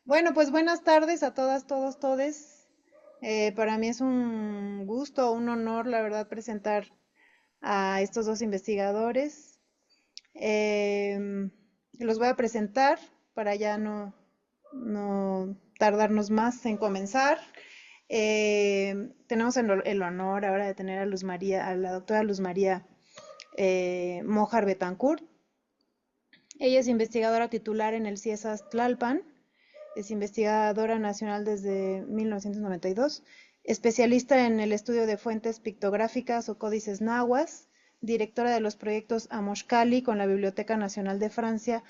Bueno, pues buenas tardes a todas, todos, todes. Para mí es un gusto, un honor, la verdad, presentar a estos dos investigadores. Em, los voy a presentar para ya no tardarnos más en comenzar. Tenemos el honor ahora de tener a Luz María, a la doctora Luz María Mojar Betancourt. Ella es investigadora titular en el CIESAS Tlalpan. Es investigadora nacional desde 1992, especialista en el estudio de fuentes pictográficas o códices nahuas, directora de los proyectos Amoxcali con la Biblioteca Nacional de Francia,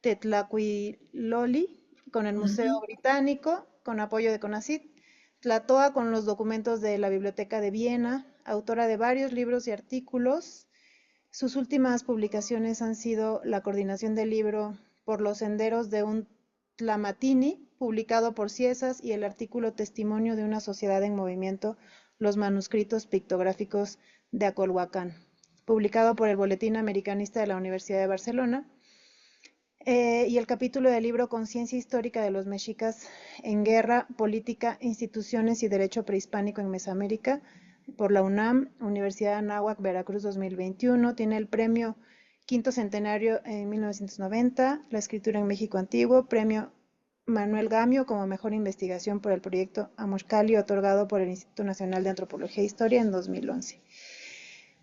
Tetlacuiloli con el Museo Ujú. Británico, con apoyo de CONACYT, Tlatoa con los documentos de la Biblioteca de Viena, autora de varios libros y artículos. Sus últimas publicaciones han sido la coordinación del libro Por los senderos de un Tlamatini, publicado por Ciesas, y el artículo Testimonio de una sociedad en movimiento, los manuscritos pictográficos de Acolhuacán, publicado por el Boletín Americanista de la Universidad de Barcelona, y el capítulo del libro Conciencia histórica de los mexicas en guerra, política, instituciones y derecho prehispánico en Mesoamérica, por la UNAM, Universidad de Anáhuac, Veracruz 2021. Tiene el premio Quinto Centenario en 1990, la escritura en México Antiguo, premio Manuel Gamio como mejor investigación por el proyecto Amoxcali, otorgado por el Instituto Nacional de Antropología e Historia en 2011.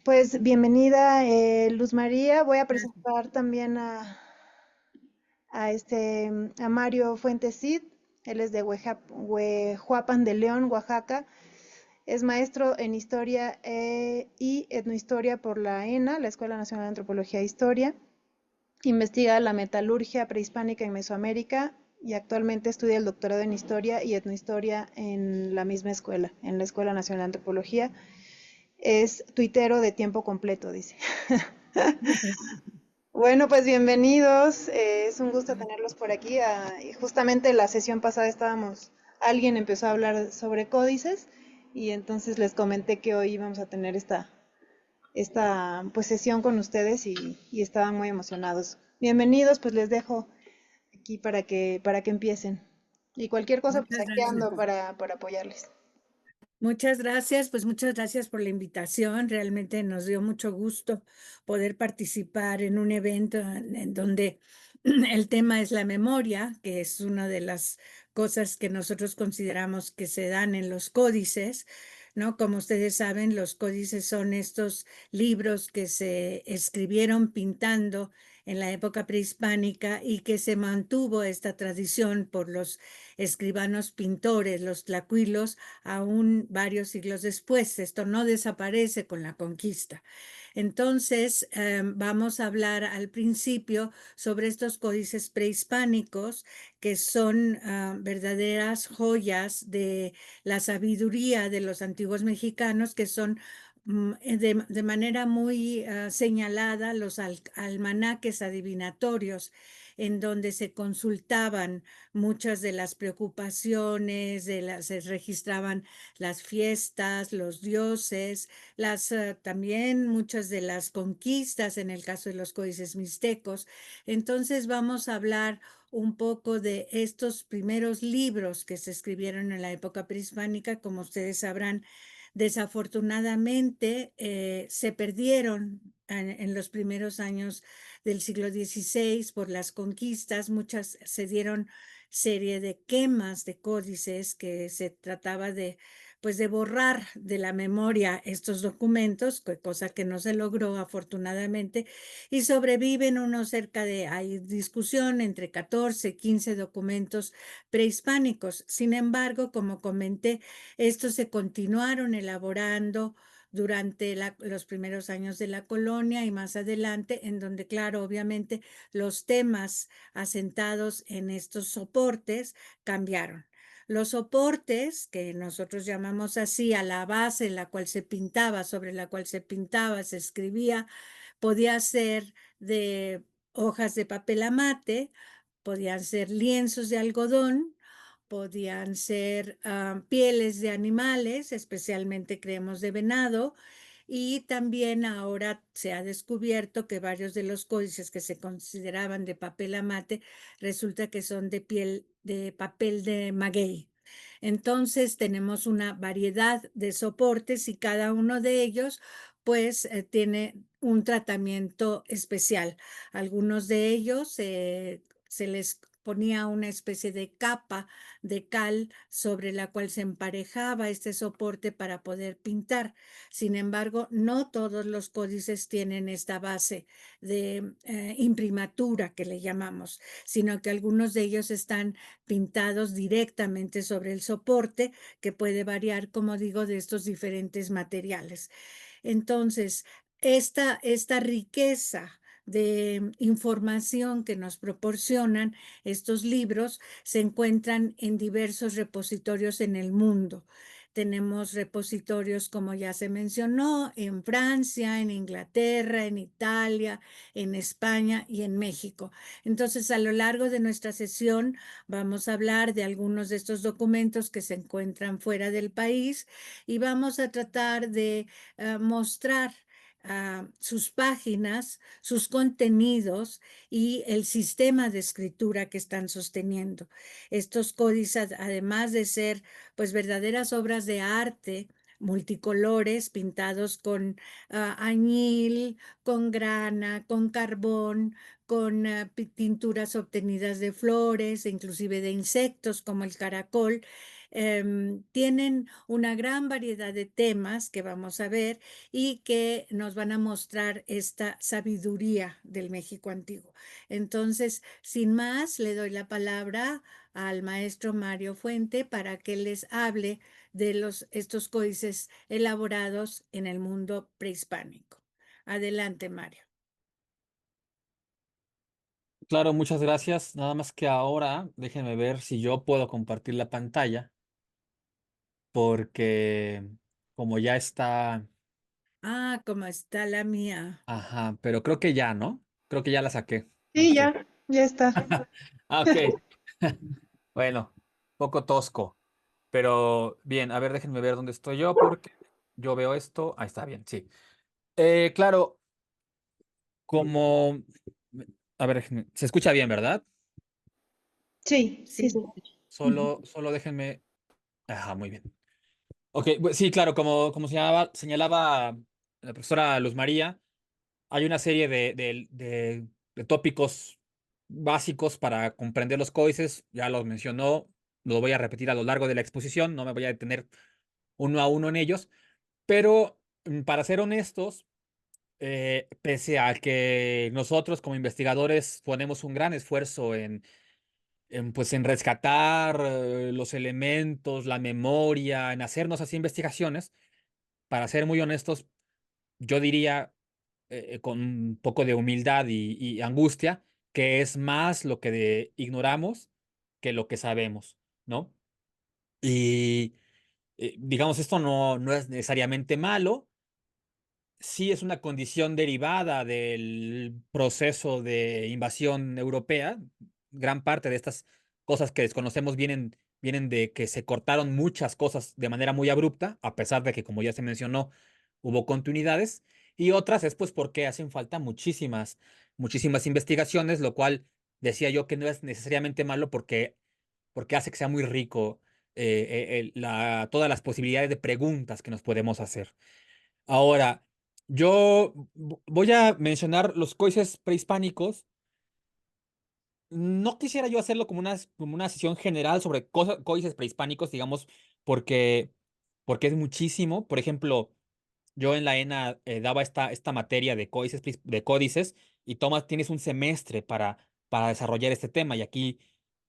Pues bienvenida, Luz María. Voy a Gracias. presentar también a Mario Fuentes Cid. Él es de Huejuapan de León, Oaxaca. Es maestro en historia y etnohistoria por la ENA, la Escuela Nacional de Antropología e Historia. Investiga la metalurgia prehispánica en Mesoamérica y actualmente estudia el doctorado en historia y etnohistoria en la misma escuela, en la Escuela Nacional de Antropología. Es tuitero de tiempo completo, dice. Bueno, pues bienvenidos. Es un gusto tenerlos por aquí. Y justamente la sesión pasada alguien empezó a hablar sobre códices y entonces les comenté que hoy íbamos a tener esta pues sesión con ustedes y estaban muy emocionados. Bienvenidos, pues les dejo aquí para que empiecen. Y cualquier cosa, pues Muchas aquí gracias. ando para apoyarles. Muchas gracias, pues muchas gracias por la invitación. Realmente nos dio mucho gusto poder participar en un evento en donde el tema es la memoria, que es una de las cosas que nosotros consideramos que se dan en los códices, ¿no? Como ustedes saben, los códices son estos libros que se escribieron pintando en la época prehispánica y que se mantuvo esta tradición por los escribanos pintores, los tlacuilos, aún varios siglos después. Esto no desaparece con la conquista. Entonces, vamos a hablar al principio sobre estos códices prehispánicos que son verdaderas joyas de la sabiduría de los antiguos mexicanos, que son de manera muy señalada los almanaques adivinatorios, en donde se consultaban muchas de las preocupaciones, se registraban las fiestas, los dioses, también muchas de las conquistas en el caso de los códices mixtecos. Entonces vamos a hablar un poco de estos primeros libros que se escribieron en la época prehispánica. Como ustedes sabrán, desafortunadamente se perdieron en los primeros años del siglo XVI por las conquistas. Muchas se dieron serie de quemas de códices que se trataba de, pues, de borrar de la memoria estos documentos, cosa que no se logró afortunadamente, y sobreviven unos hay discusión entre 14, 15 documentos prehispánicos. Sin embargo, como comenté, estos se continuaron elaborando durante los primeros años de la colonia y más adelante, en donde, claro, obviamente los temas asentados en estos soportes cambiaron. Los soportes, que nosotros llamamos así a la base en la cual se pintaba, sobre la cual se pintaba, se escribía, podía ser de hojas de papel amate, podían ser lienzos de algodón, podían ser pieles de animales, especialmente creemos de venado, Y también ahora se ha descubierto que varios de los códices que se consideraban de papel amate resulta que son de piel de papel de maguey. Entonces tenemos una variedad de soportes y cada uno de ellos pues tiene un tratamiento especial. Algunos de ellos se les ponía una especie de capa de cal sobre la cual se emparejaba este soporte para poder pintar. Sin embargo, no todos los códices tienen esta base de imprimatura que le llamamos, sino que algunos de ellos están pintados directamente sobre el soporte, que puede variar, como digo, de estos diferentes materiales. Entonces, esta riqueza de información que nos proporcionan estos libros se encuentran en diversos repositorios en el mundo. Tenemos repositorios, como ya se mencionó, en Francia, en Inglaterra, en Italia, en España y en México. Entonces, a lo largo de nuestra sesión vamos a hablar de algunos de estos documentos que se encuentran fuera del país y vamos a tratar de mostrar sus páginas, sus contenidos y el sistema de escritura que están sosteniendo. Estos códices, además de ser pues verdaderas obras de arte, multicolores, pintados con añil, con grana, con carbón, con pinturas obtenidas de flores, inclusive de insectos como el caracol. Tienen una gran variedad de temas que vamos a ver y que nos van a mostrar esta sabiduría del México antiguo. Entonces, sin más, le doy la palabra al maestro Mario Fuente para que les hable de estos códices elaborados en el mundo prehispánico. Adelante, Mario. Claro, muchas gracias. Nada más que ahora déjenme ver si yo puedo compartir la pantalla, porque como ya está, Ah, ¿cómo está la mía? ajá, pero creo que ya, ¿no? Creo que ya la saqué. Sí, Ok. ya está. Ah, ok. Bueno, poco tosco, pero bien, a ver, déjenme ver dónde estoy yo, porque yo veo esto. Ahí está bien, sí. Claro, como, a ver, se escucha bien, ¿verdad? Sí, Sí. sí, sí. Solo déjenme. Ajá, muy bien. Ok, sí, claro, como señalaba la profesora Luz María, hay una serie de tópicos básicos para comprender los códices, ya los mencionó, lo voy a repetir a lo largo de la exposición, no me voy a detener uno a uno en ellos, pero para ser honestos, pese a que nosotros como investigadores ponemos un gran esfuerzo pues en rescatar los elementos, la memoria, en hacernos así investigaciones, para ser muy honestos, yo diría con un poco de humildad y angustia que es más lo que ignoramos que lo que sabemos, ¿no? Y digamos, esto no es necesariamente malo, sí es una condición derivada del proceso de invasión europea. Gran parte de estas cosas que desconocemos vienen de que se cortaron muchas cosas de manera muy abrupta, a pesar de que, como ya se mencionó, hubo continuidades. Y otras es pues porque hacen falta muchísimas investigaciones, lo cual decía yo que no es necesariamente malo porque hace que sea muy rico todas las posibilidades de preguntas que nos podemos hacer. Ahora, yo voy a mencionar los códices prehispánicos. No quisiera yo hacerlo como una sesión general sobre códices prehispánicos, digamos, porque, porque es muchísimo. Por ejemplo, yo en la ENA daba esta materia de códices y tienes un semestre para desarrollar este tema. Y aquí,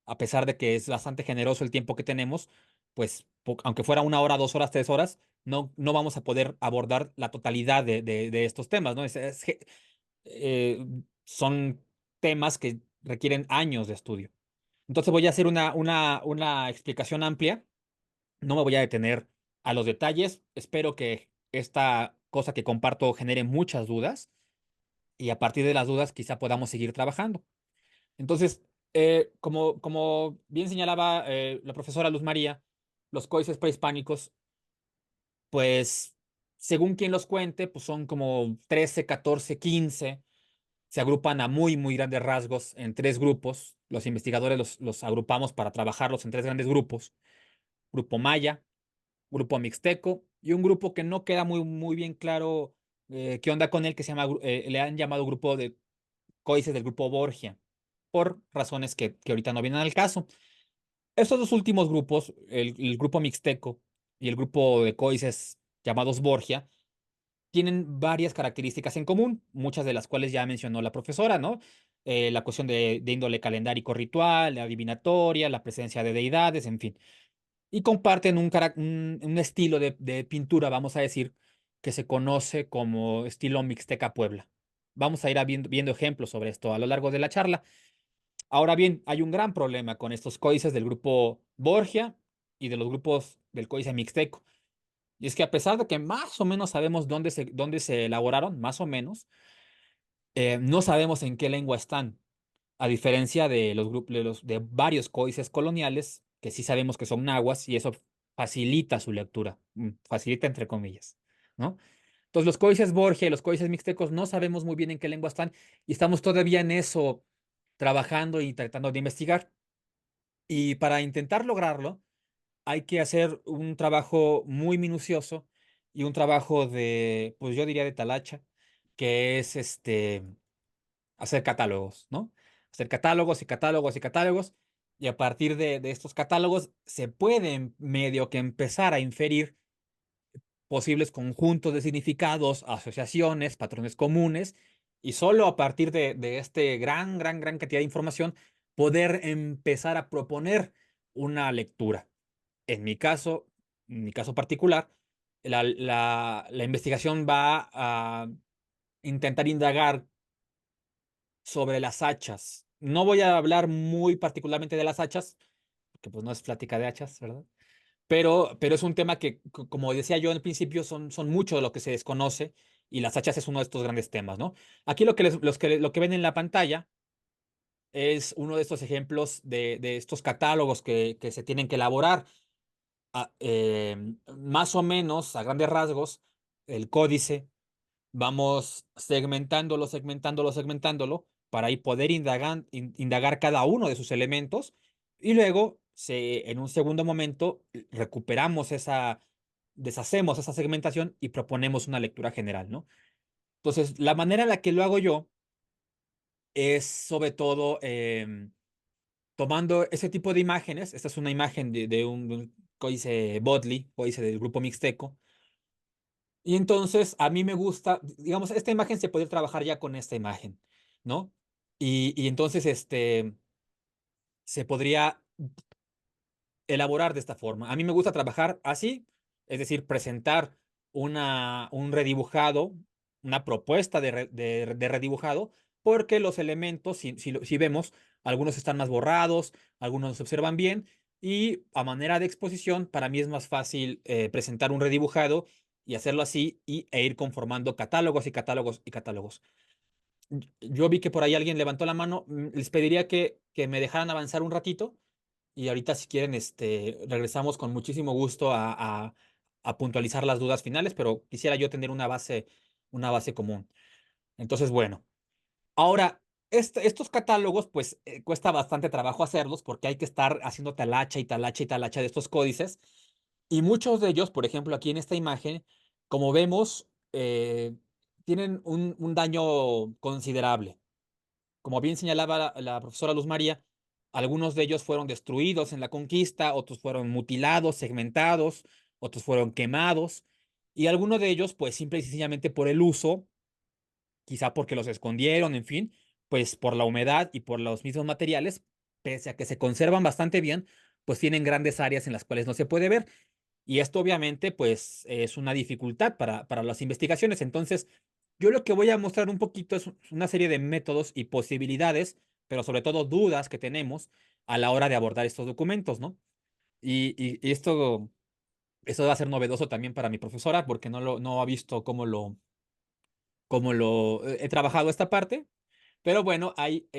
a pesar de que es bastante generoso el tiempo que tenemos, pues aunque fuera 1 hora, 2 horas, 3 horas, no vamos a poder abordar la totalidad de estos temas, ¿no? Eh, Son temas que requieren años de estudio. Entonces voy a hacer una explicación amplia. No me voy a detener a los detalles. Espero que esta cosa que comparto genere muchas dudas y a partir de las dudas quizá podamos seguir trabajando. Entonces, como bien señalaba la profesora Luz María, los códices prehispánicos, pues según quien los cuente, pues son como 13, 14, 15. Se agrupan a muy, muy grandes rasgos en tres grupos. Los investigadores los agrupamos para trabajarlos en tres grandes grupos. Grupo maya, grupo mixteco y un grupo que no queda muy, muy bien claro qué onda con él, que se llama, le han llamado grupo de códices del grupo Borgia, por razones que ahorita no vienen al caso. Estos dos últimos grupos, el grupo mixteco y el grupo de códices llamados Borgia, tienen varias características en común, muchas de las cuales ya mencionó la profesora, ¿no? La cuestión de índole calendárico ritual, la adivinatoria, la presencia de deidades, en fin. Y comparten un estilo de pintura, vamos a decir, que se conoce como estilo Mixteca Puebla. Vamos a ir viendo ejemplos sobre esto a lo largo de la charla. Ahora bien, hay un gran problema con estos códices del grupo Borgia y de los grupos del códice Mixteco. Y es que a pesar de que más o menos sabemos dónde se elaboraron, más o menos, no sabemos en qué lengua están, a diferencia de los grupos de varios códices coloniales que sí sabemos que son nahuas y eso facilita su lectura, facilita entre comillas, ¿no? Entonces los códices Borgia y los códices mixtecos no sabemos muy bien en qué lengua están y estamos todavía en eso trabajando y tratando de investigar. Y para intentar lograrlo, hay que hacer un trabajo muy minucioso y un trabajo de, pues yo diría de talacha, que es hacer catálogos, ¿no? Hacer catálogos y catálogos y catálogos, y a partir de estos catálogos se pueden medio que empezar a inferir posibles conjuntos de significados, asociaciones, patrones comunes, y solo a partir de este gran cantidad de información poder empezar a proponer una lectura. En mi caso particular, la investigación va a intentar indagar sobre las hachas. No voy a hablar muy particularmente de las hachas, porque pues no es plática de hachas, ¿verdad? Pero es un tema que, como decía yo al principio, son mucho de lo que se desconoce y las hachas es uno de estos grandes temas, ¿no? Aquí lo que ven en la pantalla es uno de estos ejemplos de estos catálogos que se tienen que elaborar. Más o menos, a grandes rasgos, el códice, vamos segmentándolo para ahí poder indagar cada uno de sus elementos y luego, en un segundo momento, deshacemos esa segmentación y proponemos una lectura general, ¿no? Entonces, la manera en la que lo hago yo es sobre todo tomando ese tipo de imágenes. Esta es una imagen de un códice Bodley, códice del grupo mixteco. Y entonces a mí me gusta, digamos, esta imagen se puede trabajar ya con esta imagen, ¿no? Y entonces se podría elaborar de esta forma. A mí me gusta trabajar así, es decir, presentar un redibujado, una propuesta de redibujado, porque los elementos, si vemos, algunos están más borrados, algunos no se observan bien, y a manera de exposición, para mí es más fácil presentar un redibujado y hacerlo así e ir conformando catálogos y catálogos y catálogos. Yo vi que por ahí alguien levantó la mano, les pediría que me dejaran avanzar un ratito y ahorita, si quieren, regresamos con muchísimo gusto a puntualizar las dudas finales, pero quisiera yo tener una base común. Entonces, bueno, ahora, estos catálogos, pues cuesta bastante trabajo hacerlos porque hay que estar haciendo talacha y talacha y talacha de estos códices. Y muchos de ellos, por ejemplo, aquí en esta imagen, como vemos, tienen un daño considerable. Como bien señalaba la profesora Luz María, algunos de ellos fueron destruidos en la conquista, otros fueron mutilados, segmentados, otros fueron quemados, y algunos de ellos, pues simple y sencillamente por el uso, quizá porque los escondieron, en fin, pues por la humedad y por los mismos materiales, pese a que se conservan bastante bien, pues tienen grandes áreas en las cuales no se puede ver. Y esto obviamente pues es una dificultad para las investigaciones. Entonces, yo lo que voy a mostrar un poquito es una serie de métodos y posibilidades, pero sobre todo dudas que tenemos a la hora de abordar estos documentos, ¿no? Y esto va a ser novedoso también para mi profesora porque no ha visto cómo lo he trabajado esta parte, pero bueno, ahí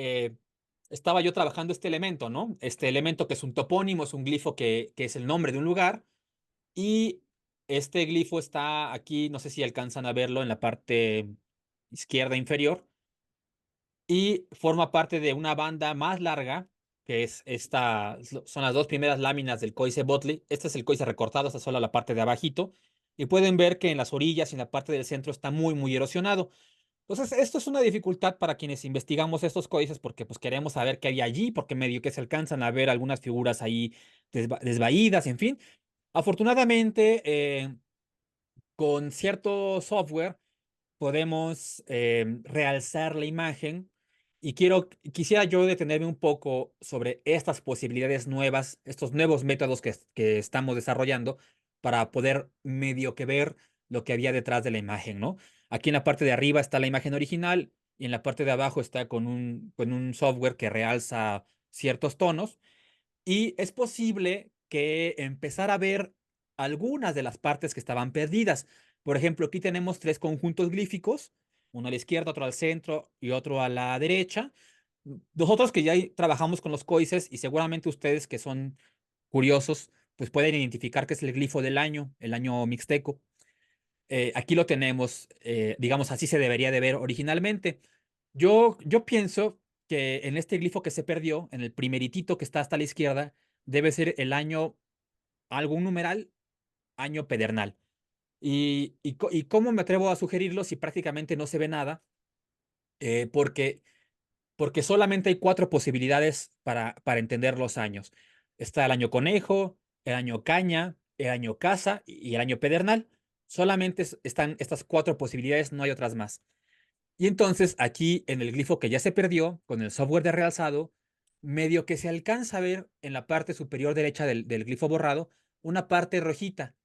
estaba yo trabajando este elemento, ¿no? Este elemento que es un topónimo, es un glifo que es el nombre de un lugar y Este glifo está aquí, no sé si alcanzan a verlo en la parte izquierda inferior, y forma parte de una banda más larga, que es esta, son las dos primeras láminas del códice Botley. Este es el códice recortado, esta es solo la parte de abajito, y pueden ver que en las orillas y en la parte del centro está muy erosionado. Entonces, esto es una dificultad para quienes investigamos estos códices porque pues queremos saber qué hay allí, porque medio que se alcanzan a ver algunas figuras ahí desvaídas, en fin. Afortunadamente, con cierto software podemos realzar la imagen, y quisiera yo detenerme un poco sobre estas posibilidades nuevas, estos nuevos métodos que estamos desarrollando para poder medio que ver lo que había detrás de la imagen, ¿no? Aquí en la parte de arriba está la imagen original y en la parte de abajo está con un software que realza ciertos tonos, y es posible que empezar a ver algunas de las partes que estaban perdidas. Por ejemplo, aquí tenemos tres conjuntos glíficos, uno a la izquierda, otro al centro y otro a la derecha. Nosotros que ya trabajamos con los códices, y seguramente ustedes que son curiosos, pues pueden identificar que es el glifo del año, el año mixteco. Aquí lo tenemos, digamos, así se debería de ver originalmente. Yo pienso que en este glifo que se perdió, en el primeritito que está hasta la izquierda, debe ser el año, algún numeral, año pedernal. ¿Y cómo me atrevo a sugerirlo si prácticamente no se ve nada? Porque solamente hay cuatro posibilidades para entender los años. Está el año conejo, el año caña, el año casa y el año pedernal. Solamente están estas cuatro posibilidades, no hay otras más. Y entonces aquí en el glifo que ya se perdió, con el software de realzado, medio que se alcanza a ver en la parte superior derecha del glifo borrado una parte rojita.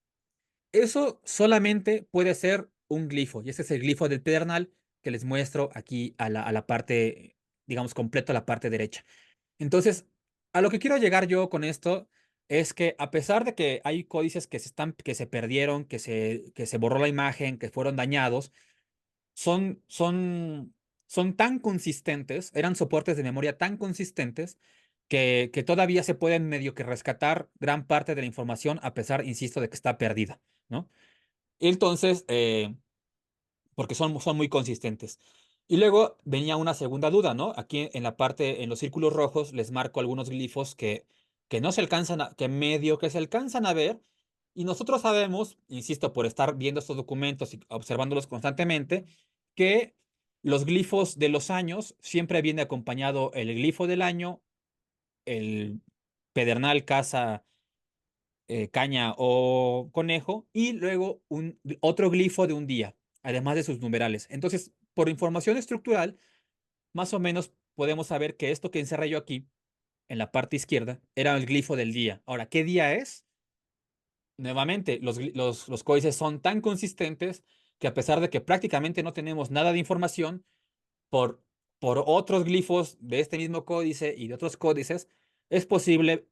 Eso solamente puede ser un glifo, y ese es el glifo del pedernal que les muestro aquí a la parte, digamos, completo a la parte derecha. Entonces, a lo que quiero llegar yo con esto es que a pesar de que hay códices que se perdieron, que se borró la imagen, que fueron dañados, son, son, son tan consistentes, eran soportes de memoria tan consistentes que todavía se pueden medio que rescatar gran parte de la información a pesar, insisto, de que está perdida, ¿no? Entonces, porque son muy consistentes. Y luego venía una segunda duda, ¿no? Aquí en la parte, en los círculos rojos, les marco algunos glifos que no se alcanzan que medio que se alcanzan a ver. Y nosotros sabemos, insisto, por estar viendo estos documentos y observándolos constantemente, que los glifos de los años siempre viene acompañado el glifo del año, el pedernal, casa, caña o conejo, y luego otro glifo de un día, además de sus numerales. Entonces, por información estructural, más o menos podemos saber que esto que encerré yo aquí, en la parte izquierda, era el glifo del día. Ahora, ¿qué día es? Nuevamente, los códices son tan consistentes que a pesar de que prácticamente no tenemos nada de información, por, por otros glifos de este mismo códice y de otros códices, es posible,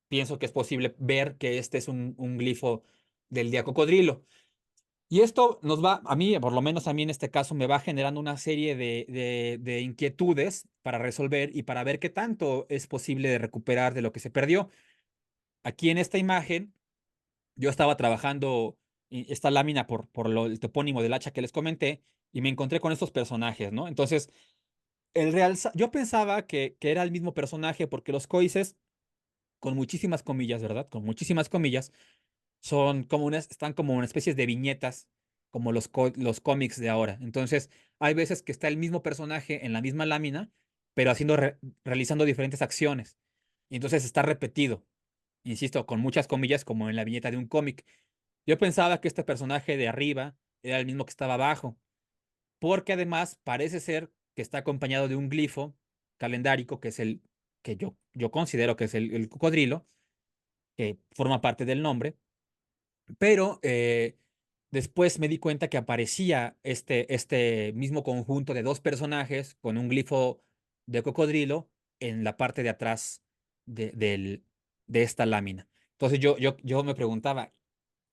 pienso que es posible ver que este es un glifo del día cocodrilo. Y esto nos va, a mí, por lo menos a mí en este caso, me va generando una serie de inquietudes para resolver y para ver qué tanto es posible de recuperar de lo que se perdió. Aquí en esta imagen, yo estaba trabajando esta lámina el topónimo del hacha que les comenté, y me encontré con estos personajes, ¿no? Entonces, yo pensaba que era el mismo personaje porque los códices, con muchísimas comillas, ¿verdad? Con muchísimas comillas, están como una especie de viñetas, como los cómics de ahora. Entonces, hay veces que está el mismo personaje en la misma lámina, pero realizando diferentes acciones. Y entonces está repetido, insisto, con muchas comillas, como en la viñeta de un cómic. Yo pensaba que este personaje de arriba era el mismo que estaba abajo, porque además parece ser que está acompañado de un glifo calendárico, que es el que yo considero que es el cocodrilo, que forma parte del nombre, pero después me di cuenta que aparecía este mismo conjunto de dos personajes con un glifo de cocodrilo en la parte de atrás de esta lámina. Entonces yo me preguntaba,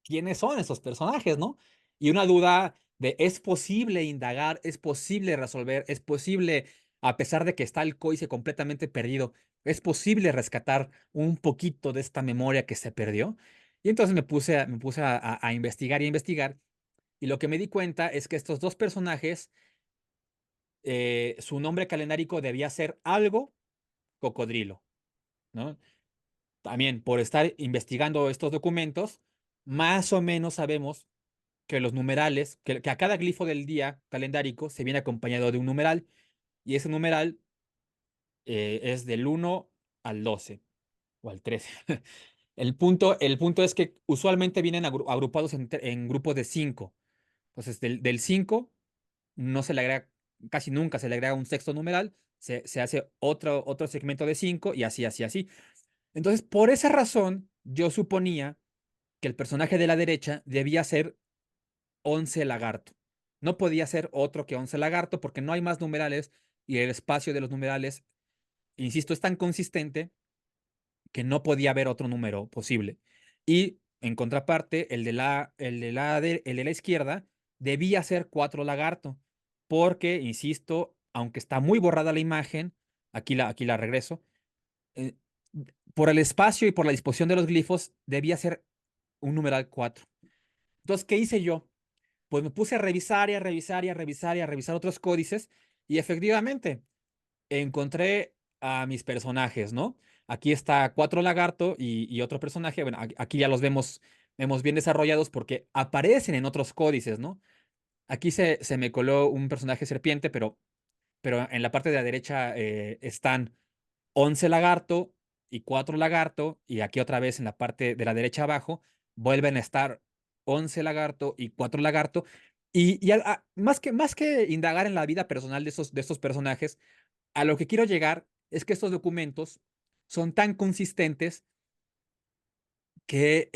quiénes son esos personajes, ¿no? Y una duda de, ¿es posible indagar? ¿Es posible resolver? ¿Es posible, a pesar de que está el códice completamente perdido, es posible rescatar un poquito de esta memoria que se perdió? Y entonces me puse a investigar y a investigar. Y lo que me di cuenta es que estos dos personajes, su nombre calendárico debía ser algo cocodrilo, ¿no? También por estar investigando estos documentos, más o menos sabemos que los numerales, que a cada glifo del día calendárico se viene acompañado de un numeral, y ese numeral es del 1 al 12 o al 13. El punto es que usualmente vienen agrupados en grupos de 5. Entonces, del 5 no se le agrega, casi nunca se le agrega un sexto numeral, se hace otro segmento de 5 y así, así, así. Entonces, por esa razón, yo suponía que el personaje de la derecha debía ser 11 lagarto. No podía ser otro que 11 lagarto porque no hay más numerales y el espacio de los numerales, insisto, es tan consistente que no podía haber otro número posible. Y en contraparte, el de la izquierda debía ser 4 lagarto, porque, insisto, aunque está muy borrada la imagen, aquí la regreso, eh, por el espacio y por la disposición de los glifos, debía ser un numeral 4. Entonces, ¿qué hice yo? Pues me puse a revisar y a revisar y a revisar y a revisar otros códices y efectivamente encontré a mis personajes, ¿no? Aquí está Cuatro Lagarto y otro personaje. Bueno, aquí ya los vemos bien desarrollados porque aparecen en otros códices, ¿no? Aquí se me coló un personaje serpiente, pero en la parte de la derecha están 11 lagarto y 4 lagarto, y aquí otra vez en la parte de la derecha abajo vuelven a estar 11 lagarto y 4 lagarto. Más que indagar en la vida personal de estos personajes, a lo que quiero llegar es que estos documentos son tan consistentes que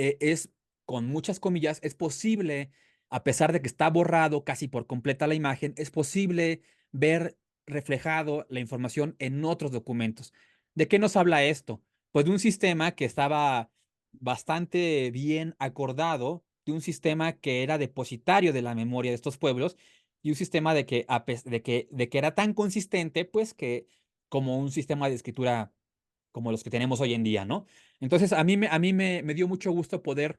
con muchas comillas, es posible, a pesar de que está borrado casi por completa la imagen, es posible ver reflejado la información en otros documentos. ¿De qué nos habla esto? Pues de un sistema que estaba bastante bien acordado, de un sistema que era depositario de la memoria de estos pueblos y un sistema de que era tan consistente, pues que como un sistema de escritura como los que tenemos hoy en día, ¿no? Entonces, a mí me dio mucho gusto poder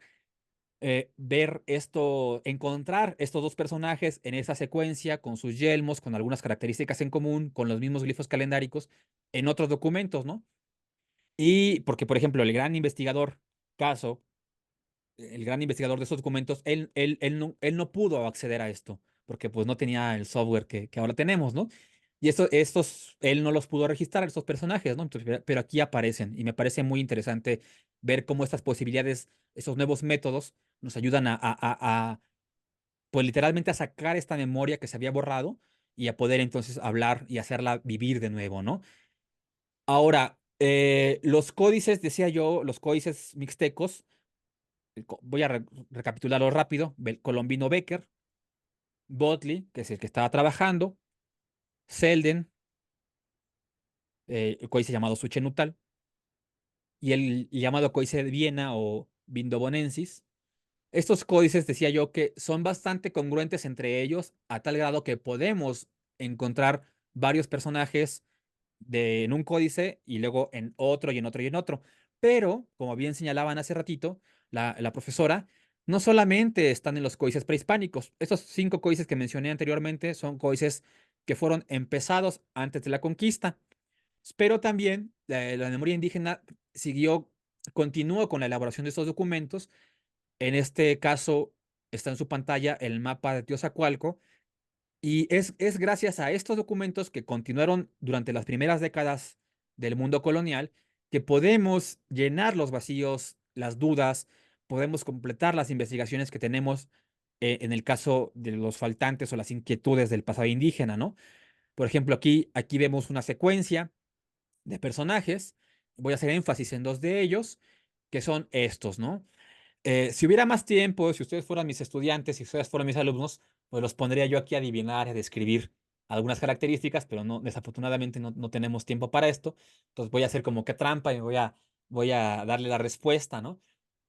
ver esto, encontrar estos dos personajes en esa secuencia, con sus yelmos, con algunas características en común, con los mismos glifos calendáricos, en otros documentos, ¿no? Y porque, por ejemplo, el gran investigador de esos documentos, él no pudo acceder a esto, porque pues no tenía el software que ahora tenemos, ¿no? Y él no los pudo registrar, estos personajes, ¿no? Entonces, pero aquí aparecen y me parece muy interesante ver cómo estas posibilidades, esos nuevos métodos nos ayudan pues literalmente a sacar esta memoria que se había borrado y a poder entonces hablar y hacerla vivir de nuevo, ¿no? Ahora, los códices, decía yo, los códices mixtecos, voy a recapitularlo rápido: Colombino Becker, Botley, que es el que estaba trabajando, Selden, el códice llamado Suchenutal, y el llamado códice de Viena o Vindobonensis. Estos códices, decía yo, que son bastante congruentes entre ellos, a tal grado que podemos encontrar varios personajes en un códice y luego en otro y en otro y en otro. Pero, como bien señalaban hace ratito la profesora, no solamente están en los códices prehispánicos. Estos 5 códices que mencioné anteriormente son códices que fueron empezados antes de la conquista. Pero también la memoria indígena continuó con la elaboración de estos documentos. En este caso está en su pantalla el mapa de Teozacualco, y es gracias a estos documentos que continuaron durante las primeras décadas del mundo colonial que podemos llenar los vacíos, las dudas, podemos completar las investigaciones que tenemos en el caso de los faltantes o las inquietudes del pasado indígena, ¿no? Por ejemplo, aquí vemos una secuencia de personajes. Voy a hacer énfasis en 2 de ellos, que son estos, ¿no? Si hubiera más tiempo, si ustedes fueran mis estudiantes, si ustedes fueran mis alumnos, pues los pondría yo aquí a adivinar, a describir algunas características, pero no, desafortunadamente no tenemos tiempo para esto. Entonces voy a hacer como que trampa y voy a darle la respuesta, ¿no?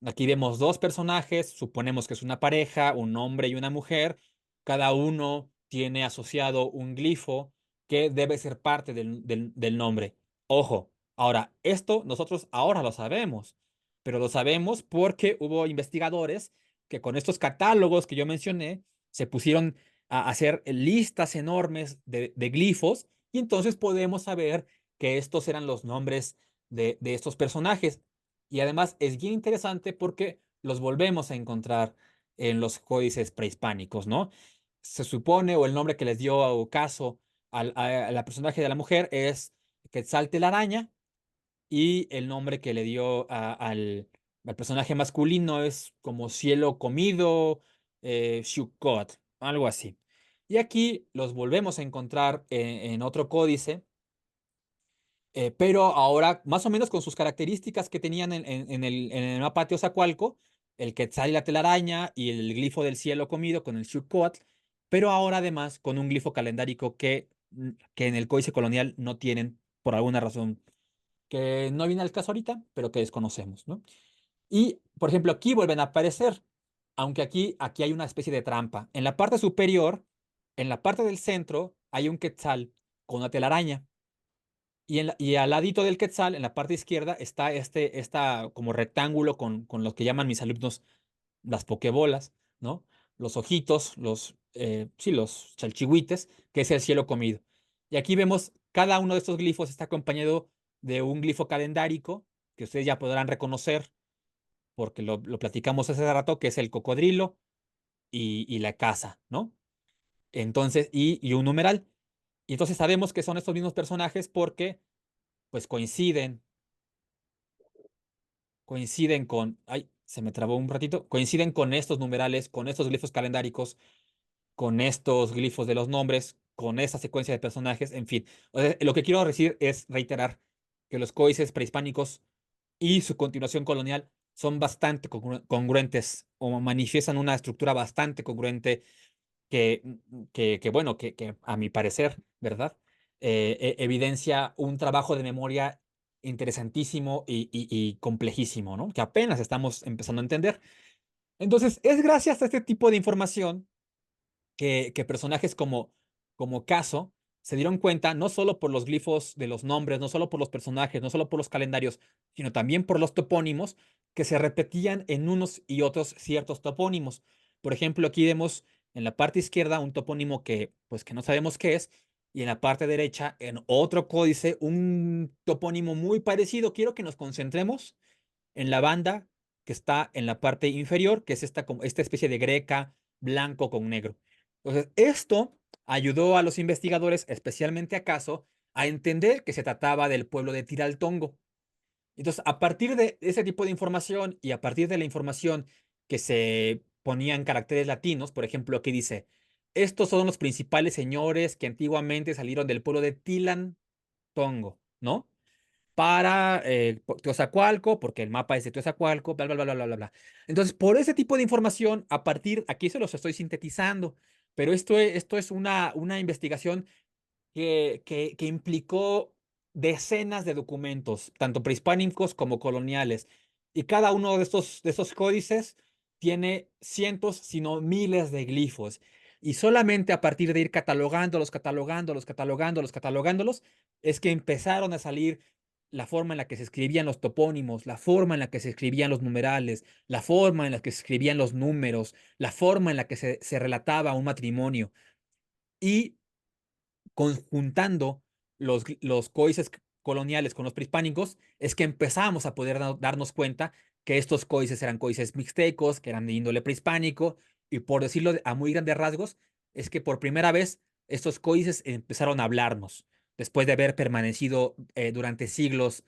Aquí vemos 2 personajes, suponemos que es una pareja, un hombre y una mujer. Cada uno tiene asociado un glifo que debe ser parte del nombre. Ojo, ahora, esto nosotros ahora lo sabemos. pero lo sabemos porque hubo investigadores que con estos catálogos que yo mencioné se pusieron a hacer listas enormes de glifos y entonces podemos saber que estos eran los nombres de estos personajes. Y además es bien interesante porque los volvemos a encontrar en los códices prehispánicos, ¿no? Se supone, o el nombre que les dio a Ocaso a la personaje de la mujer es Quetzaltelaraña, y el nombre que le dio al personaje masculino es como cielo comido, Xucot, algo así. Y aquí los volvemos a encontrar en otro códice, pero ahora más o menos con sus características que tenían en el mapa Teozacualco, el Quetzal y la telaraña y el glifo del cielo comido con el Xucot, pero ahora además con un glifo calendárico que en el códice colonial no tienen por alguna razón que no viene al caso ahorita, pero que desconocemos, ¿no? Y, por ejemplo, aquí vuelven a aparecer, aunque aquí hay una especie de trampa. En la parte superior, en la parte del centro, hay un quetzal con una telaraña. Y al ladito del quetzal, en la parte izquierda, está esta como rectángulo con lo que llaman mis alumnos las pokebolas, ¿no? Los ojitos, sí, los chalchihuites, que es el cielo comido. Y aquí vemos cada uno de estos glifos está acompañado de un glifo calendárico que ustedes ya podrán reconocer porque lo platicamos hace rato, que es el cocodrilo y la casa, ¿no? Entonces, y un numeral. Y entonces sabemos que son estos mismos personajes porque pues coinciden con, ay, se me trabó un ratito, coinciden con estos numerales, con estos glifos calendáricos, con estos glifos de los nombres, con esa secuencia de personajes, en fin. O sea, lo que quiero decir es reiterar que los códices prehispánicos y su continuación colonial son bastante congruentes o manifiestan una estructura bastante congruente bueno, que a mi parecer, ¿verdad? Evidencia un trabajo de memoria interesantísimo y complejísimo, ¿no? Que apenas estamos empezando a entender. Entonces, es gracias a este tipo de información que personajes como Caso se dieron cuenta, no solo por los glifos de los nombres, no solo por los personajes, no solo por los calendarios, sino también por los topónimos que se repetían en unos y otros ciertos topónimos. Por ejemplo, aquí vemos en la parte izquierda un topónimo pues, que no sabemos qué es, y en la parte derecha, en otro códice, un topónimo muy parecido. Quiero que nos concentremos en la banda que está en la parte inferior, que es esta especie de greca blanco con negro. Entonces, esto ayudó a los investigadores, especialmente a Caso, a entender que se trataba del pueblo de Tiraltongo. Entonces, a partir de ese tipo de información y a partir de la información que se ponía en caracteres latinos, por ejemplo, aquí dice, estos son los principales señores que antiguamente salieron del pueblo de Tilantongo, ¿no? Para Teozacualco, porque el mapa es de Teozacualco, bla, bla, bla, bla, bla, bla, bla. Entonces, por ese tipo de información, aquí se los estoy sintetizando, pero esto es una investigación que implicó decenas de documentos, tanto prehispánicos como coloniales. Y cada uno de estos códices tiene cientos, sino miles de glifos. Y solamente a partir de ir catalogándolos, es que empezaron a salir la forma en la que se escribían los topónimos, la forma en la que se escribían los numerales, la forma en la que se escribían los números, la forma en la que se relataba un matrimonio. Y conjuntando los códices coloniales con los prehispánicos, es que empezamos a poder darnos cuenta que estos códices eran códices mixtecos, que eran de índole prehispánico, y por decirlo a muy grandes rasgos, es que por primera vez estos códices empezaron a hablarnos, después de haber permanecido durante siglos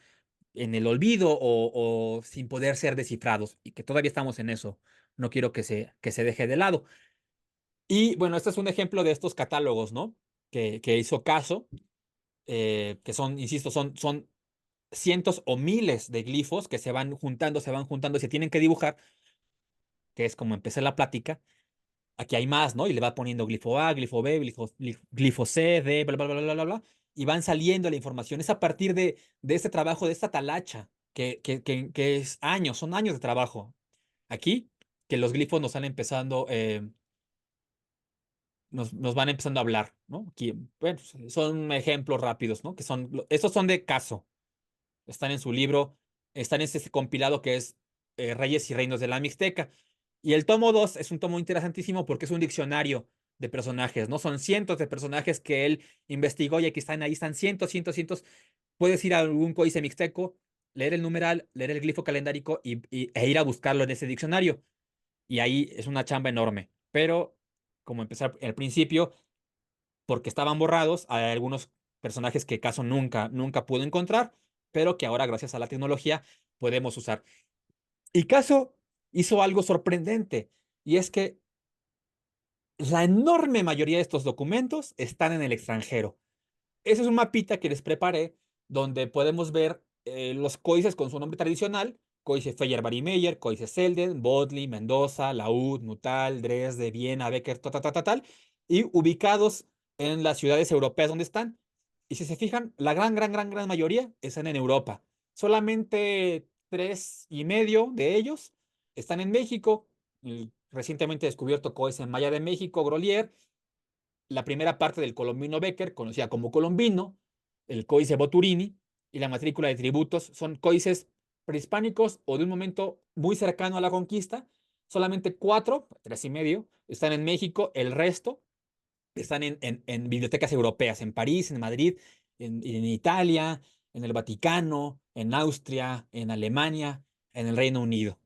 en el olvido o sin poder ser descifrados, y que todavía estamos en eso. No quiero que se deje de lado. Y bueno, este es un ejemplo de estos catálogos, ¿no? Que hizo Caso, que son, insisto, son cientos o miles de glifos que se van juntando y se tienen que dibujar, que es como empecé la plática. Aquí hay más, ¿no? Y le va poniendo glifo A, glifo B, glifo C, D, bla, bla, bla, bla, bla, bla, y van saliendo la información. Es a partir de este trabajo, de esta talacha, que es años, son años de trabajo. Aquí, que los glifos nos van empezando a hablar, ¿no? Aquí, bueno, son ejemplos rápidos, ¿no? Estos son de Caso, están en su libro, están en ese compilado que es Reyes y Reinos de la Mixteca. Y el tomo 2 es un tomo interesantísimo porque es un diccionario de personajes, ¿no? Son cientos de personajes que él investigó y aquí están, ahí están cientos, cientos, cientos. Puedes ir a algún códice mixteco, leer el numeral, leer el glifo calendárico e ir a buscarlo en ese diccionario. Y ahí es una chamba enorme. Pero, como empezar al principio, porque estaban borrados, hay algunos personajes que Caso nunca pudo encontrar, pero que ahora, gracias a la tecnología, podemos usar. Y Caso hizo algo sorprendente, y es que la enorme mayoría de estos documentos están en el extranjero. Ese es un mapita que les preparé donde podemos ver los códices con su nombre tradicional: códice Feyerabad-Meyer, códice Selden, Bodley, Mendoza, Laúd, Nuttall, Dresde, Viena, Becker, tal, y ubicados en las ciudades europeas donde están. Y si se fijan, la gran mayoría están en Europa. Solamente 3,5 de ellos están en México. El recientemente descubierto códice Maya de México, Grolier, la primera parte del Colombino Becker, conocida como Colombino, el códice Boturini y la matrícula de tributos son códices prehispánicos o de un momento muy cercano a la conquista. Solamente 4, 3,5, están en México, el resto están en bibliotecas europeas, en París, en Madrid, en Italia, en el Vaticano, en Austria, en Alemania, en el Reino Unido,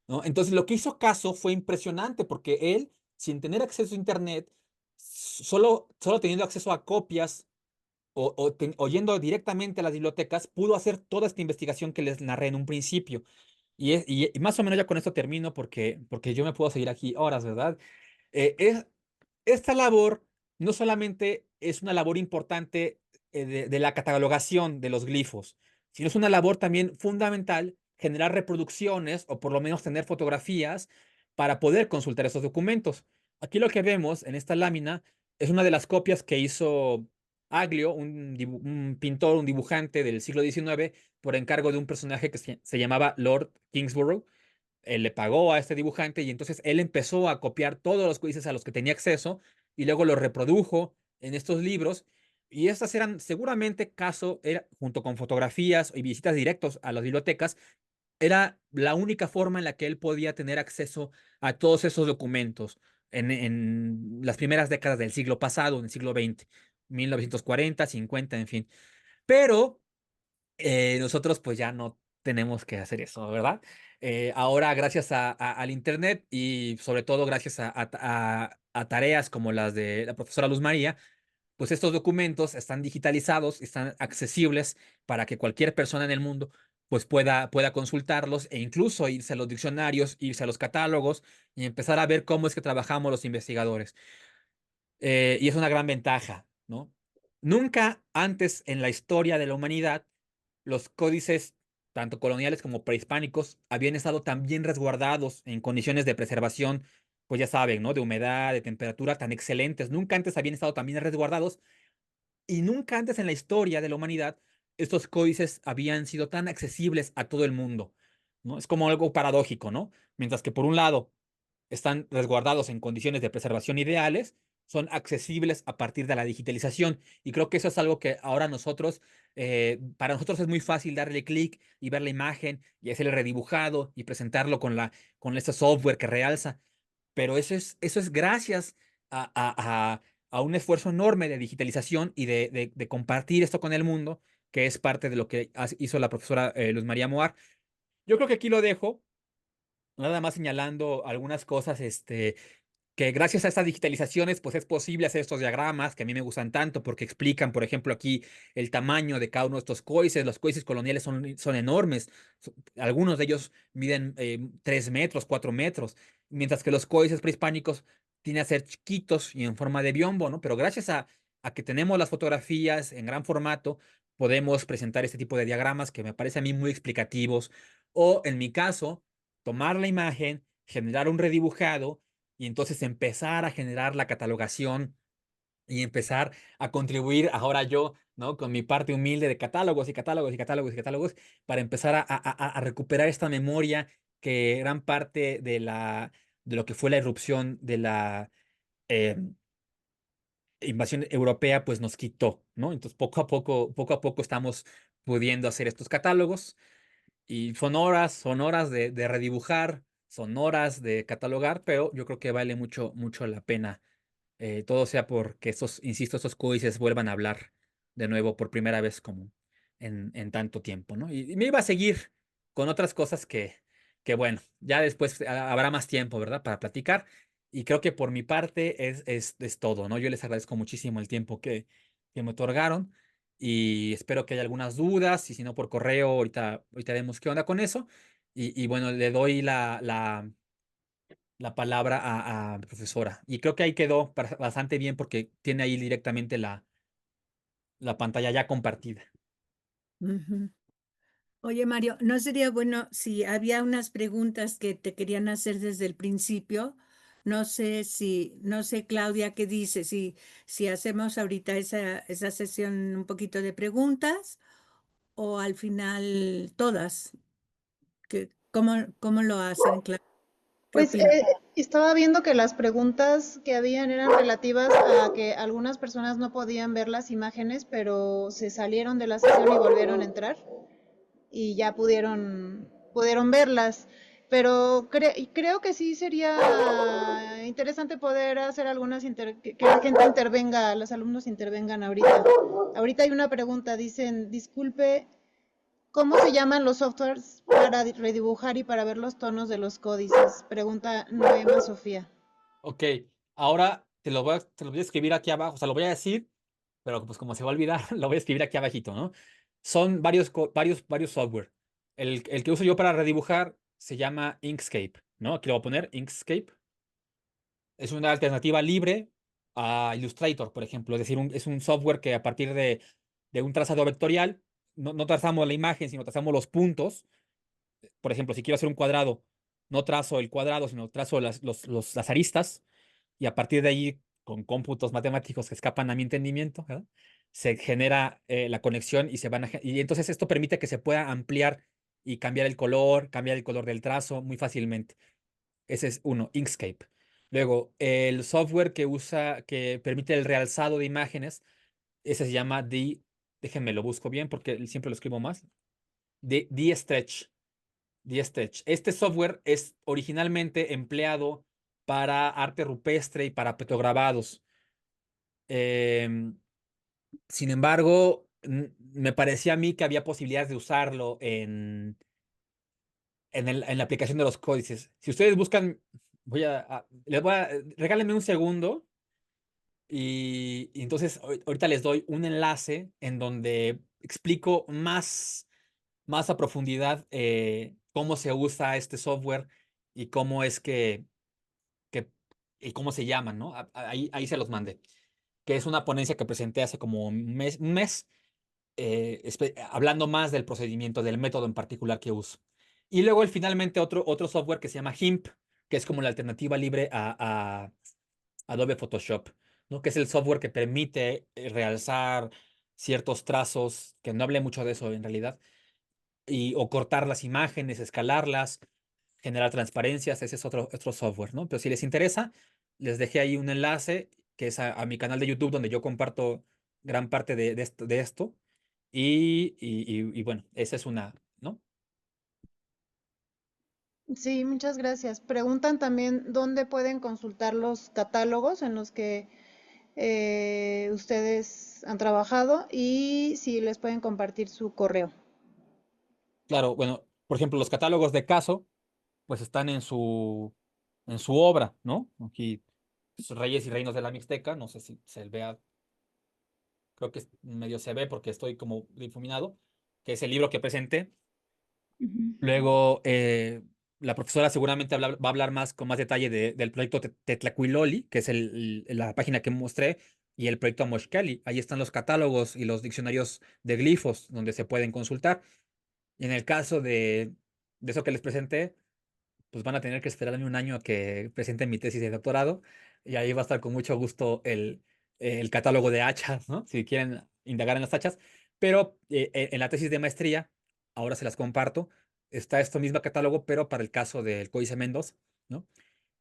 ¿no? Entonces, lo que hizo Caso fue impresionante porque él, sin tener acceso a Internet, solo teniendo acceso a copias o yendo directamente a las bibliotecas, pudo hacer toda esta investigación que les narré en un principio. Y más o menos ya con esto termino porque yo me puedo seguir aquí horas, ¿verdad? Eh, es, Esta labor no solamente es una labor importante de la catalogación de los glifos, sino es una labor también fundamental generar reproducciones o por lo menos tener fotografías para poder consultar esos documentos. Aquí lo que vemos en esta lámina es una de las copias que hizo Aglio, un pintor, un dibujante del siglo XIX, por encargo de un personaje que se llamaba Lord Kingsborough. Él le pagó a este dibujante y entonces él empezó a copiar todos los códices a los que tenía acceso y luego los reprodujo en estos libros. Y estas eran seguramente junto con fotografías y visitas directos a las bibliotecas, era la única forma en la que él podía tener acceso a todos esos documentos en las primeras décadas del siglo pasado, en el siglo XX, 1940, 50, en fin. Pero nosotros pues ya no tenemos que hacer eso, ¿verdad? Ahora, gracias al Internet y sobre todo gracias a tareas como las de la profesora Luz María, pues estos documentos están digitalizados, están accesibles para que cualquier persona en el mundo pues pueda consultarlos e incluso irse a los diccionarios, irse a los catálogos y empezar a ver cómo es que trabajamos los investigadores. Y es una gran ventaja, ¿no? Nunca antes en la historia de la humanidad los códices, tanto coloniales como prehispánicos, habían estado tan bien resguardados en condiciones de preservación, pues ya saben, ¿no? De humedad, de temperatura tan excelentes. Nunca antes habían estado tan bien resguardados y nunca antes en la historia de la humanidad estos códices habían sido tan accesibles a todo el mundo, ¿no? Es como algo paradójico, ¿no? Mientras que por un lado están resguardados en condiciones de preservación ideales, son accesibles a partir de la digitalización. Y creo que eso es algo que ahora para nosotros es muy fácil darle clic y ver la imagen y hacer el redibujado y presentarlo con este software que realza. Pero eso es gracias a un esfuerzo enorme de digitalización y de compartir esto con el mundo, que es parte de lo que hizo la profesora Luz María Moar. Yo creo que aquí lo dejo, nada más señalando algunas cosas, que gracias a estas digitalizaciones, pues es posible hacer estos diagramas que a mí me gustan tanto porque explican, por ejemplo, aquí el tamaño de cada uno de estos códices. Los códices coloniales son enormes. Algunos de ellos miden 3 metros, 4 metros, mientras que los códices prehispánicos tienen a ser chiquitos y en forma de biombo, ¿no? Pero gracias a que tenemos las fotografías en gran formato, podemos presentar este tipo de diagramas que me parecen a mí muy explicativos. O en mi caso, tomar la imagen, generar un redibujado y entonces empezar a generar la catalogación y empezar a contribuir ahora yo, ¿no? Con mi parte humilde de catálogos y catálogos y catálogos y catálogos para empezar a recuperar esta memoria que gran parte de lo que fue la irrupción de la eh, invasión europea pues nos quitó, ¿no? Entonces poco a poco estamos pudiendo hacer estos catálogos. Y son horas de redibujar, son horas de catalogar, pero yo creo que vale mucho, mucho la pena. Todo sea porque estos, insisto, estos códices vuelvan a hablar de nuevo por primera vez como en tanto tiempo, ¿no? Y me iba a seguir con otras cosas que bueno, ya después habrá más tiempo, ¿verdad? Para platicar. Y creo que por mi parte es todo, ¿no? Yo les agradezco muchísimo el tiempo que me otorgaron y espero que haya algunas dudas y si no por correo, ahorita vemos qué onda con eso. Y bueno, le doy la palabra a la profesora. Y creo que ahí quedó bastante bien porque tiene ahí directamente la pantalla ya compartida. Ujú. Oye, Mario, ¿no sería bueno si había unas preguntas que te querían hacer desde el principio? No sé, Claudia, qué dice, si hacemos ahorita esa sesión un poquito de preguntas o al final todas. ¿Cómo lo hacen, Claudia? ¿Qué Pues opinas? estaba viendo que las preguntas que habían eran relativas a que algunas personas no podían ver las imágenes, pero se salieron de la sesión y volvieron a entrar y ya pudieron verlas. Pero creo que sí sería interesante poder hacer que la gente intervenga, los alumnos intervengan ahorita. Ahorita hay una pregunta, dicen, disculpe, ¿cómo se llaman los softwares para redibujar y para ver los tonos de los códices? Pregunta Noema Sofía. Ok, ahora te lo voy a escribir aquí abajo, o sea, lo voy a decir, pero pues como se va a olvidar, lo voy a escribir aquí abajito, ¿no? Son varios software. El que uso yo para redibujar se llama Inkscape, ¿no? Aquí lo voy a poner, Inkscape. Es una alternativa libre a Illustrator, por ejemplo. Es decir, es un software que a partir de un trazado vectorial, no trazamos la imagen, sino trazamos los puntos. Por ejemplo, si quiero hacer un cuadrado, no trazo el cuadrado, sino trazo las aristas, y a partir de ahí, con cómputos matemáticos que escapan a mi entendimiento, ¿verdad? Se genera la conexión y y entonces esto permite que se pueda ampliar y cambiar el color del trazo muy fácilmente. Ese es uno, Inkscape. Luego, el software que permite el realzado de imágenes, ese se llama déjenme lo busco bien porque siempre lo escribo más, D-Stretch. D-Stretch. Este software es originalmente empleado para arte rupestre y para petrograbados. Em, Sin embargo, me parecía a mí que había posibilidades de usarlo en la aplicación de los códices. Si ustedes buscan, regálenme un segundo y entonces ahorita les doy un enlace en donde explico más a profundidad cómo se usa este software y cómo es que y cómo se llaman, ¿no? Ahí se los mandé, que es una ponencia que presenté hace como un mes hablando más del procedimiento, del método en particular que uso. Y luego finalmente otro software que se llama GIMP, que es como la alternativa libre a Adobe Photoshop, ¿no? Que es el software que permite realzar ciertos trazos, que no hablé mucho de eso en realidad, o cortar las imágenes, escalarlas, generar transparencias, ese es otro software, ¿no? Pero si les interesa, les dejé ahí un enlace que es a mi canal de YouTube donde yo comparto gran parte de esto. Y bueno, esa es una, ¿no? Sí, muchas gracias. Preguntan también dónde pueden consultar los catálogos en los que ustedes han trabajado y si les pueden compartir su correo. Claro, bueno, por ejemplo, los catálogos de caso, pues están en su obra, ¿no? Aquí, Reyes y Reinos de la Mixteca, no sé si se vea, creo que medio se ve porque estoy como difuminado, que es el libro que presenté. Ujú. Luego, la profesora seguramente va a hablar más con más detalle del proyecto Tetlacuiloli, que es la página que mostré, y el proyecto Moshkeli. Ahí están los catálogos y los diccionarios de glifos donde se pueden consultar. Y en el caso de eso que les presenté, pues van a tener que esperarme un año a que presente mi tesis de doctorado, y ahí va a estar con mucho gusto el catálogo de hachas, ¿no? Si quieren indagar en las hachas. Pero en la tesis de maestría, ahora se las comparto, está este mismo catálogo, pero para el caso del Códice Mendoza, ¿no?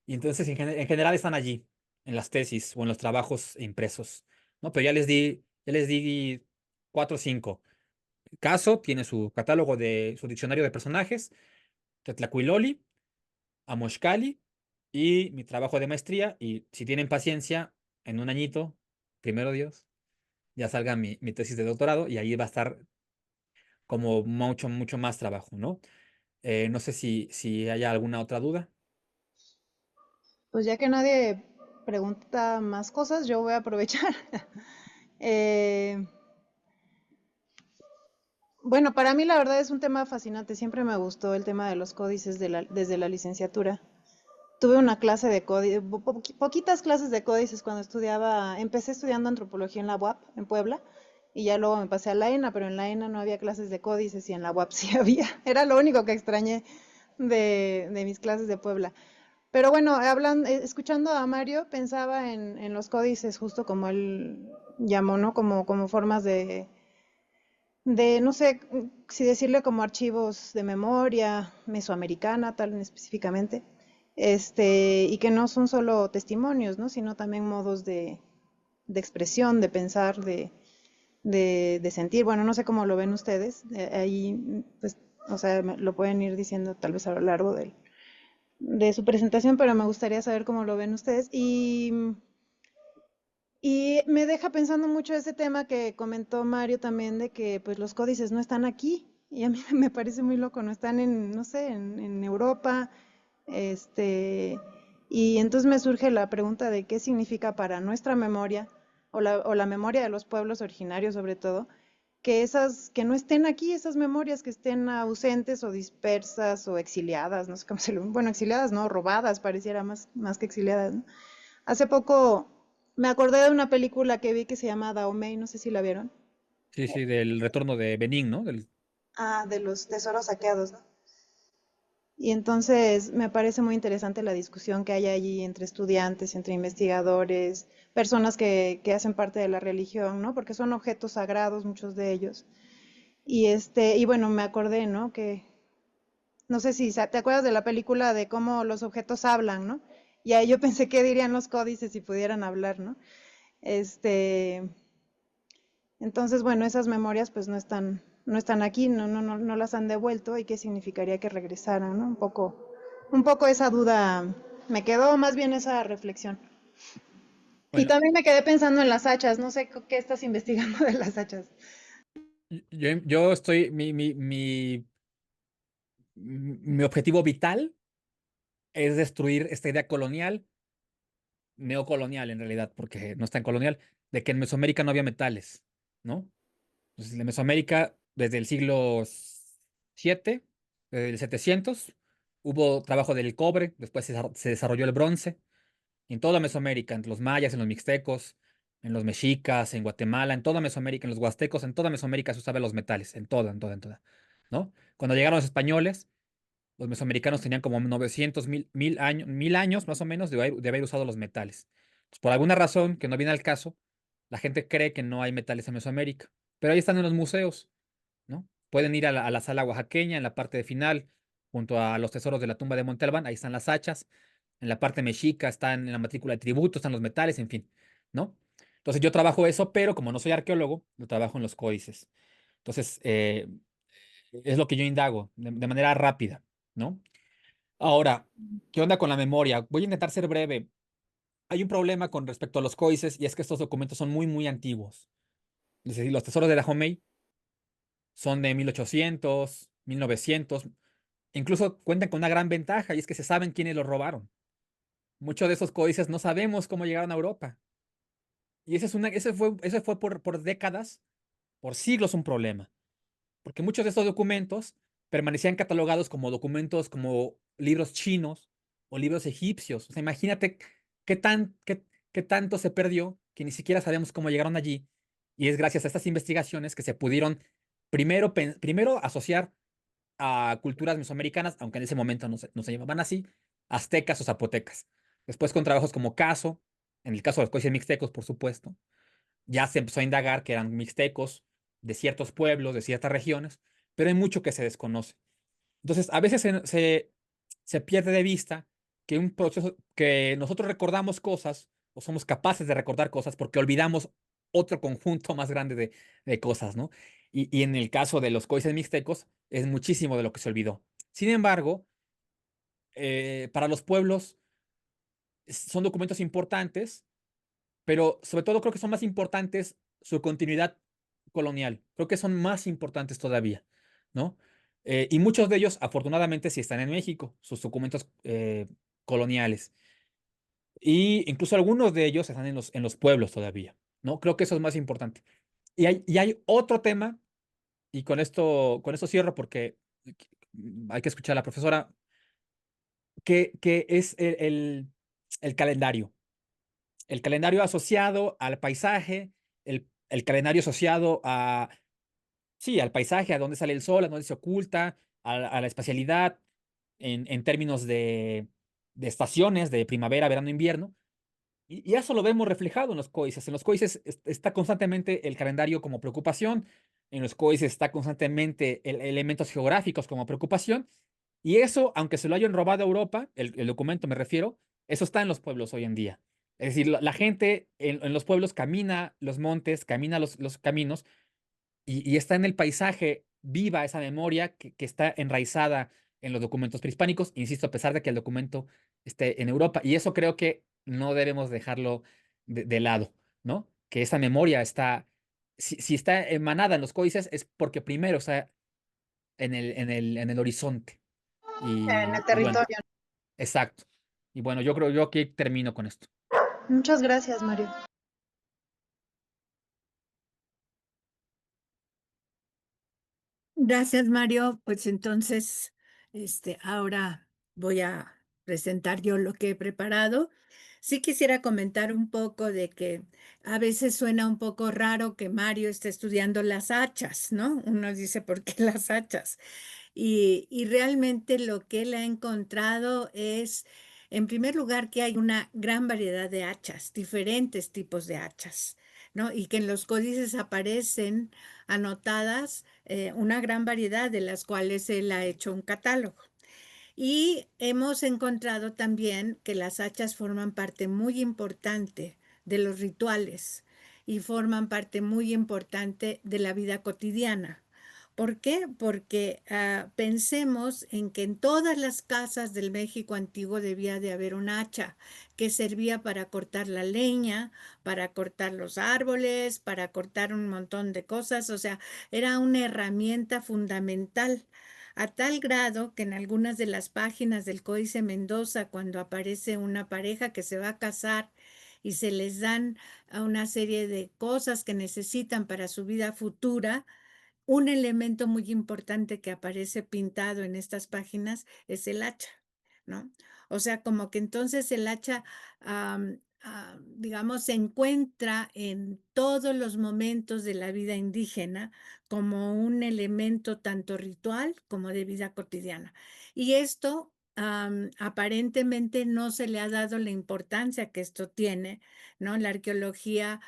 Y entonces en general están allí, en las tesis o en los trabajos impresos, ¿no? Pero ya les di 4 o 5. Caso tiene su catálogo de su diccionario de personajes, Tetlacuiloli, Amoxcali y mi trabajo de maestría. Y si tienen paciencia, en un añito, primero Dios, ya salga mi tesis de doctorado y ahí va a estar como mucho, mucho más trabajo, ¿no? No sé si haya alguna otra duda. Pues ya que nadie pregunta más cosas, yo voy a aprovechar. Eh, bueno, para mí la verdad es un tema fascinante. Siempre me gustó el tema de los códices desde la licenciatura. Tuve una clase de códices, poquitas clases de códices cuando estudiaba, empecé estudiando antropología en la UAP, en Puebla, y ya luego me pasé a la ENA, pero en la ENA no había clases de códices y en la UAP sí había. Era lo único que extrañé de mis clases de Puebla. Pero bueno, escuchando a Mario, pensaba en los códices justo como él llamó, ¿no? Como formas no sé si decirle como archivos de memoria mesoamericana, tal específicamente, y que no son solo testimonios, ¿no? Sino también modos de expresión, de pensar, de sentir. Bueno, no sé cómo lo ven ustedes, ahí, pues, o sea, lo pueden ir diciendo tal vez a lo largo de su presentación, pero me gustaría saber cómo lo ven ustedes. Y me deja pensando mucho ese tema que comentó Mario también de que pues los códices no están aquí. Y a mí me parece muy loco, no están en, no sé, en Europa. Este, y entonces me surge la pregunta de qué significa para nuestra memoria, o la memoria de los pueblos originarios sobre todo, que no estén aquí, esas memorias que estén ausentes o dispersas o exiliadas, no sé cómo bueno, exiliadas, no, robadas, pareciera más que exiliadas, ¿no? Hace poco me acordé de una película que vi que se llama Dahomey, no sé si la vieron. Sí, sí, del retorno de Benín, ¿no? Ah, de los tesoros saqueados, ¿no? Y entonces me parece muy interesante la discusión que hay allí entre estudiantes, entre investigadores, personas que hacen parte de la religión, ¿no? Porque son objetos sagrados, muchos de ellos. Y bueno, me acordé, ¿no? Que, no sé si te acuerdas de la película de cómo los objetos hablan, ¿no? Y ahí yo pensé qué dirían los códices si pudieran hablar, ¿no? Este, Entonces, bueno, esas memorias pues no están aquí, no las han devuelto y qué significaría que regresaran, ¿no? Un poco esa duda me quedó, más bien esa reflexión. Y Bueno, también me quedé pensando en las hachas, no sé qué estás investigando de las hachas. yo estoy, mi objetivo vital es destruir esta idea colonial, neocolonial en realidad, porque no es tan colonial, de que en Mesoamérica no había metales, ¿no? Entonces, en Mesoamérica, desde el siglo VII, desde el 700, hubo trabajo del cobre, después se desarrolló el bronce, y en toda Mesoamérica, en los mayas, en los mixtecos, en los mexicas, en Guatemala, en toda Mesoamérica, en los huastecos, en toda Mesoamérica se usaban los metales, en toda, ¿no? Cuando llegaron los españoles, los mesoamericanos tenían como 900, 1000 años, 1000 años más o menos de haber usado los metales. Pues por alguna razón que no viene al caso, la gente cree que no hay metales en Mesoamérica, pero ahí están en los museos, ¿no? Pueden ir a la sala oaxaqueña en la parte de final, junto a los tesoros de la tumba de Monte Albán, ahí están las hachas. En la parte mexica están en la matrícula de tributo, están los metales, en fin, ¿no? Entonces yo trabajo eso, pero como no soy arqueólogo, lo trabajo en los códices. Entonces, es lo que yo indago de manera rápida, ¿no? Ahora, ¿qué onda con la memoria? Voy a intentar ser breve. Hay un problema con respecto a los códices y es que estos documentos son muy, muy antiguos. Es decir, los tesoros de Dahomey son de 1800, 1900. Incluso cuentan con una gran ventaja y es que se saben quiénes los robaron. Muchos de esos códices no sabemos cómo llegaron a Europa. Y ese fue por décadas, por siglos un problema. Porque muchos de estos documentos permanecían catalogados como documentos, como libros chinos o libros egipcios. O sea, imagínate qué tanto se perdió que ni siquiera sabemos cómo llegaron allí. Y es gracias a estas investigaciones que se pudieron primero asociar a culturas mesoamericanas, aunque en ese momento no se llamaban así, aztecas o zapotecas. Después con trabajos como Caso, en el caso de los códices mixtecos, por supuesto, ya se empezó a indagar que eran mixtecos de ciertos pueblos, de ciertas regiones, pero hay mucho que se desconoce. Entonces, a veces se pierde de vista que un proceso, que nosotros recordamos cosas o somos capaces de recordar cosas porque olvidamos otro conjunto más grande de cosas, ¿no? Y en el caso de los códices mixtecos, es muchísimo de lo que se olvidó. Sin embargo, para los pueblos son documentos importantes, pero sobre todo creo que son más importantes su continuidad colonial. Creo que son más importantes todavía, ¿no? Y muchos de ellos, afortunadamente, sí están en México, sus documentos coloniales. Y incluso algunos de ellos están en los pueblos todavía, ¿no? Creo que eso es más importante. Y hay otro tema, y con esto cierro porque hay que escuchar a la profesora, que es el calendario. El calendario asociado al paisaje, el calendario asociado a, sí, al paisaje, a dónde sale el sol, a dónde se oculta, a la espacialidad en términos de estaciones, de primavera, verano, invierno. Y eso lo vemos reflejado en los códices. En los códices está constantemente el calendario como preocupación, en los códices está constantemente elementos geográficos como preocupación, y eso, aunque se lo hayan robado a Europa, el documento me refiero, eso está en los pueblos hoy en día. Es decir, la gente en los pueblos camina los montes, camina los caminos, y está en el paisaje viva esa memoria que está enraizada en los documentos prehispánicos, insisto, a pesar de que el documento esté en Europa. Y eso creo que no debemos dejarlo de lado, ¿no? Que esa memoria está, si está emanada en los códices, es porque primero está en el horizonte. En el Y bueno, territorio. exacto. Y bueno, yo aquí termino con esto. Muchas gracias, Mario. Gracias, Mario. Pues entonces, ahora voy a presentar yo lo que he preparado. Sí quisiera comentar un poco de que a veces suena un poco raro que Mario esté estudiando las hachas, ¿no? Uno dice, ¿por qué las hachas? Y realmente lo que él ha encontrado es, en primer lugar, que hay una gran variedad de hachas, diferentes tipos de hachas, ¿no? Y que en los códices aparecen anotadas una gran variedad de las cuales él ha hecho un catálogo. Y hemos encontrado también que las hachas forman parte muy importante de los rituales y forman parte muy importante de la vida cotidiana. ¿Por qué? Porque pensemos en que en todas las casas del México antiguo debía de haber un hacha que servía para cortar la leña, para cortar los árboles, para cortar un montón de cosas. O sea, era una herramienta fundamental. A tal grado que en algunas de las páginas del Códice Mendoza, cuando aparece una pareja que se va a casar y se les dan una serie de cosas que necesitan para su vida futura, un elemento muy importante que aparece pintado en estas páginas es el hacha, ¿no? O sea, como que entonces el hacha, digamos, se encuentra en todos los momentos de la vida indígena como un elemento tanto ritual como de vida cotidiana. Y esto aparentemente no se le ha dado la importancia que esto tiene, ¿no? La arqueología,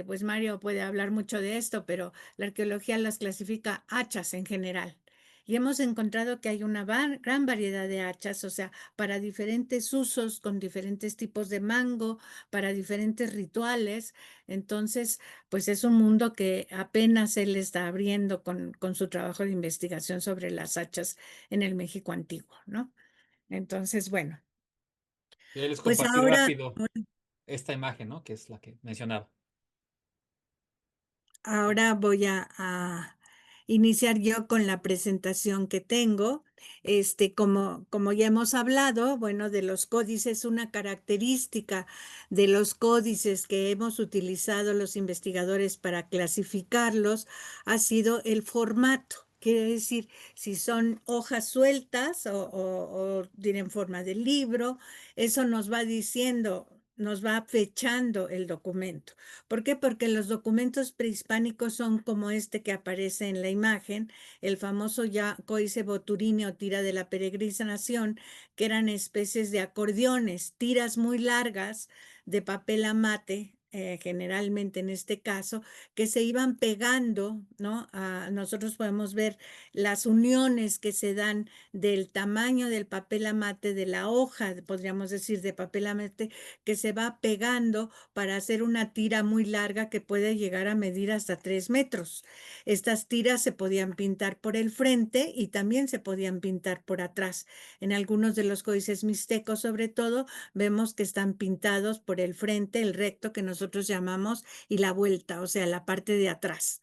pues Mario puede hablar mucho de esto, pero la arqueología las clasifica hachas en general. Y hemos encontrado que hay una gran variedad de hachas, o sea, para diferentes usos, con diferentes tipos de mango, para diferentes rituales. Entonces, pues es un mundo que apenas él está abriendo con su trabajo de investigación sobre las hachas en el México antiguo, ¿no? Entonces, bueno, Yo les pues compartí ahora rápido esta imagen, ¿no? Que es la que mencionaba. Ahora voy a iniciar yo con la presentación que tengo. Como ya hemos hablado, bueno, de los códices, una característica de los códices que hemos utilizado los investigadores para clasificarlos ha sido el formato. Quiere decir, si son hojas sueltas o tienen forma de libro, eso nos va diciendo, nos va fechando el documento. ¿Por qué? Porque los documentos prehispánicos son como este que aparece en la imagen, el famoso ya Códice Boturini o tira de la peregrinación, que eran especies de acordeones, tiras muy largas de papel a mate, generalmente en este caso, que se iban pegando, ¿no? Nosotros podemos ver las uniones que se dan del tamaño del papel amate, de la hoja, podríamos decir, de papel amate, que se va pegando para hacer una tira muy larga que puede llegar a medir hasta 3 metros. Estas tiras se podían pintar por el frente y también se podían pintar por atrás. En algunos de los códices mixtecos, sobre todo, vemos que están pintados por el frente, el recto que nosotros llamamos, y la vuelta, o sea, la parte de atrás,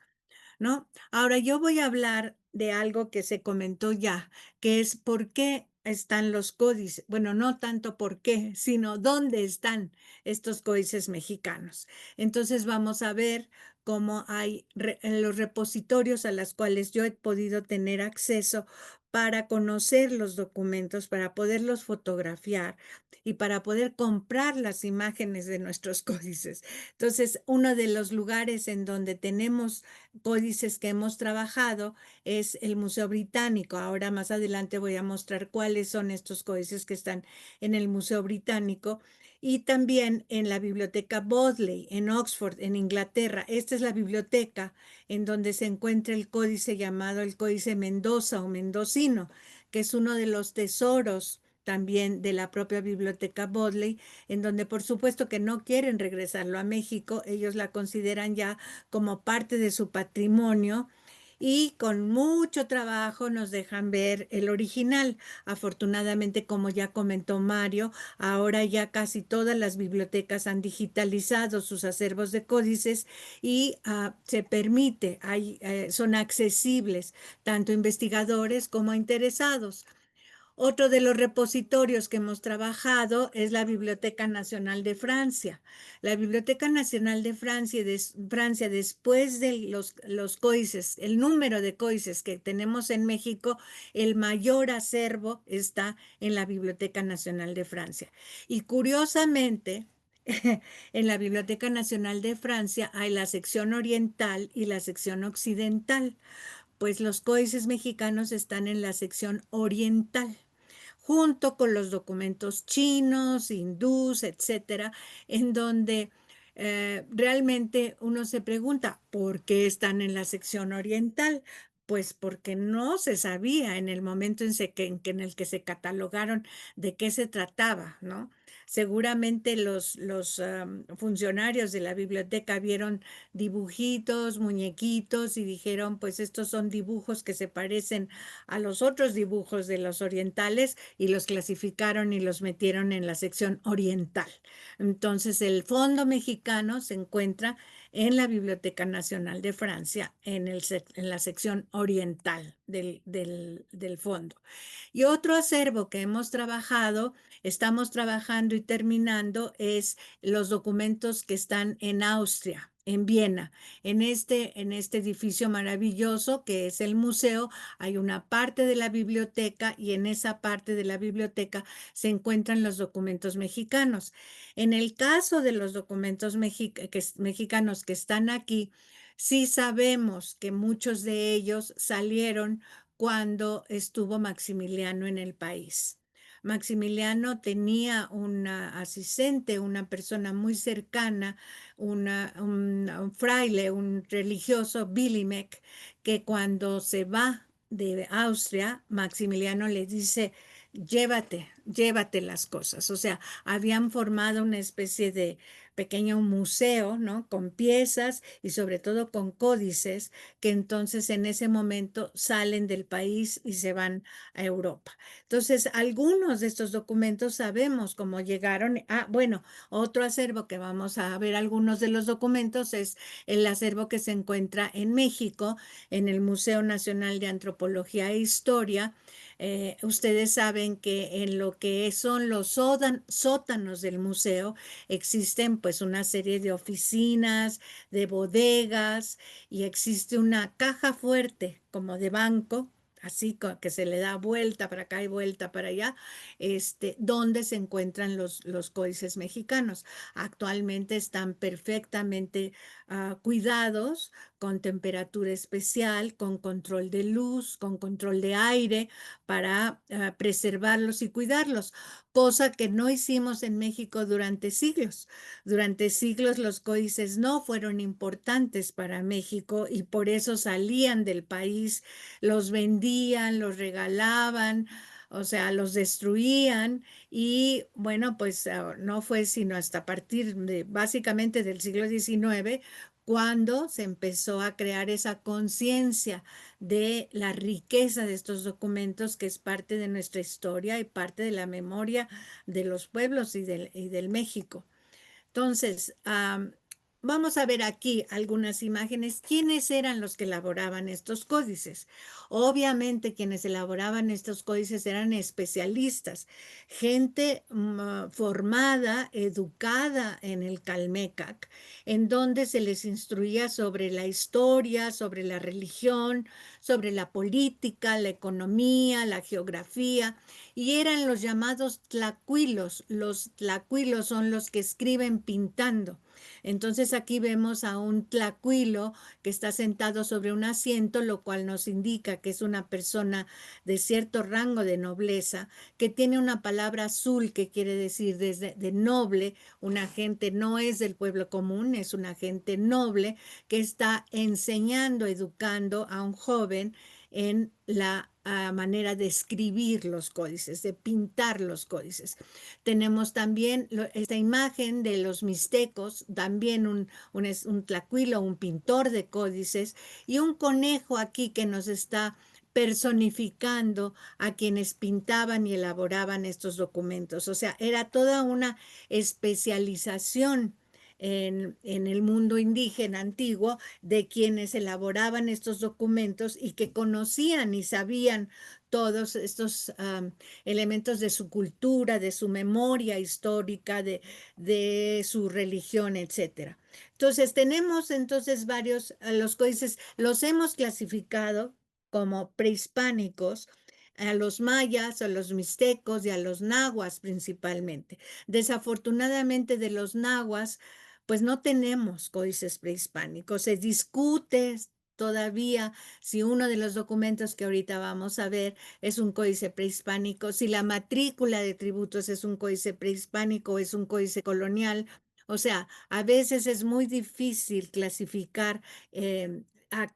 ¿no? Ahora yo voy a hablar de algo que se comentó ya, que es por qué están los códices. Bueno, no tanto por qué, sino dónde están estos códices mexicanos. Entonces vamos a ver cómo hay en los repositorios a los cuales yo he podido tener acceso para conocer los documentos, para poderlos fotografiar y para poder comprar las imágenes de nuestros códices. Entonces, uno de los lugares en donde tenemos códices que hemos trabajado es el Museo Británico. Ahora más adelante voy a mostrar cuáles son estos códices que están en el Museo Británico y también en la Biblioteca Bodley en Oxford, en Inglaterra. Esta es la biblioteca en donde se encuentra el códice llamado el Códice Mendoza o Mendocino, que es uno de los tesoros también de la propia Biblioteca Bodley, en donde por supuesto que no quieren regresarlo a México, ellos la consideran ya como parte de su patrimonio y con mucho trabajo nos dejan ver el original. Afortunadamente, como ya comentó Mario, ahora ya casi todas las bibliotecas han digitalizado sus acervos de códices y se permite, son accesibles tanto a investigadores como a interesados. Otro de los repositorios que hemos trabajado es la Biblioteca Nacional de Francia. La Biblioteca Nacional de Francia, después de los códices, el número de códices que tenemos en México, el mayor acervo está en la Biblioteca Nacional de Francia. Y curiosamente, en la Biblioteca Nacional de Francia hay la sección oriental y la sección occidental, pues los códices mexicanos están en la sección oriental junto con los documentos chinos, hindús, etcétera, en donde realmente uno se pregunta, ¿por qué están en la sección oriental? Pues porque no se sabía en el momento en el que se catalogaron de qué se trataba, ¿no? Seguramente los funcionarios de la biblioteca vieron dibujitos, muñequitos y dijeron, pues estos son dibujos que se parecen a los otros dibujos de los orientales y los clasificaron y los metieron en la sección oriental. Entonces, el fondo mexicano se encuentra en la Biblioteca Nacional de Francia, en la sección oriental del fondo. Y otro acervo que hemos trabajado, estamos trabajando y terminando, es los documentos que están en Austria, en Viena. En este edificio maravilloso que es el museo, hay una parte de la biblioteca y en esa parte de la biblioteca se encuentran los documentos mexicanos. En el caso de los documentos mexicanos que están aquí, sí sabemos que muchos de ellos salieron cuando estuvo Maximiliano en el país. Maximiliano tenía una asistente, una persona muy cercana, un fraile, un religioso, Bilimek, que cuando se va de Austria, Maximiliano le dice, llévate las cosas. O sea, habían formado una especie de pequeño museo, ¿no? Con piezas y sobre todo con códices que entonces en ese momento salen del país y se van a Europa. Entonces, algunos de estos documentos sabemos cómo llegaron. Bueno, otro acervo que vamos a ver algunos de los documentos es el acervo que se encuentra en México, en el Museo Nacional de Antropología e Historia. Ustedes saben que en lo que son los sótanos del museo existen pues una serie de oficinas, de bodegas y existe una caja fuerte como de banco, así que se le da vuelta para acá y vuelta para allá, donde se encuentran los códices mexicanos. Actualmente están perfectamente cuidados con temperatura especial, con control de luz, con control de aire, para preservarlos y cuidarlos, cosa que no hicimos en México durante siglos. Durante siglos los códices no fueron importantes para México y por eso salían del país, los vendían, los regalaban, o sea, los destruían y bueno, pues no fue sino hasta a partir de básicamente del siglo XIX cuando se empezó a crear esa conciencia de la riqueza de estos documentos que es parte de nuestra historia y parte de la memoria de los pueblos y del México. Entonces, vamos a ver aquí algunas imágenes. ¿Quiénes eran los que elaboraban estos códices? Obviamente, quienes elaboraban estos códices eran especialistas, gente formada, educada en el Calmecac, en donde se les instruía sobre la historia, sobre la religión, sobre la política, la economía, la geografía, y eran los llamados tlacuilos. Los tlacuilos son los que escriben pintando. Entonces aquí vemos a un tlacuilo que está sentado sobre un asiento, lo cual nos indica que es una persona de cierto rango de nobleza, que tiene una palabra azul que quiere decir de noble. Una gente no es del pueblo común, es una gente noble que está enseñando, educando a un joven en la manera de escribir los códices, de pintar los códices. Tenemos también esta imagen de los mixtecos, también un tlacuilo, un pintor de códices, y un conejo aquí que nos está personificando a quienes pintaban y elaboraban estos documentos. O sea, era toda una especialización en el mundo indígena antiguo de quienes elaboraban estos documentos y que conocían y sabían todos estos elementos de su cultura, de su memoria histórica, de su religión, etcétera. Entonces, tenemos entonces varios, los códices, los hemos clasificado como prehispánicos, a los mayas, a los mixtecos y a los nahuas principalmente. Desafortunadamente de los nahuas, pues no tenemos códices prehispánicos. Se discute todavía si uno de los documentos que ahorita vamos a ver es un códice prehispánico, si la matrícula de tributos es un códice prehispánico o es un códice colonial. O sea, a veces es muy difícil clasificar a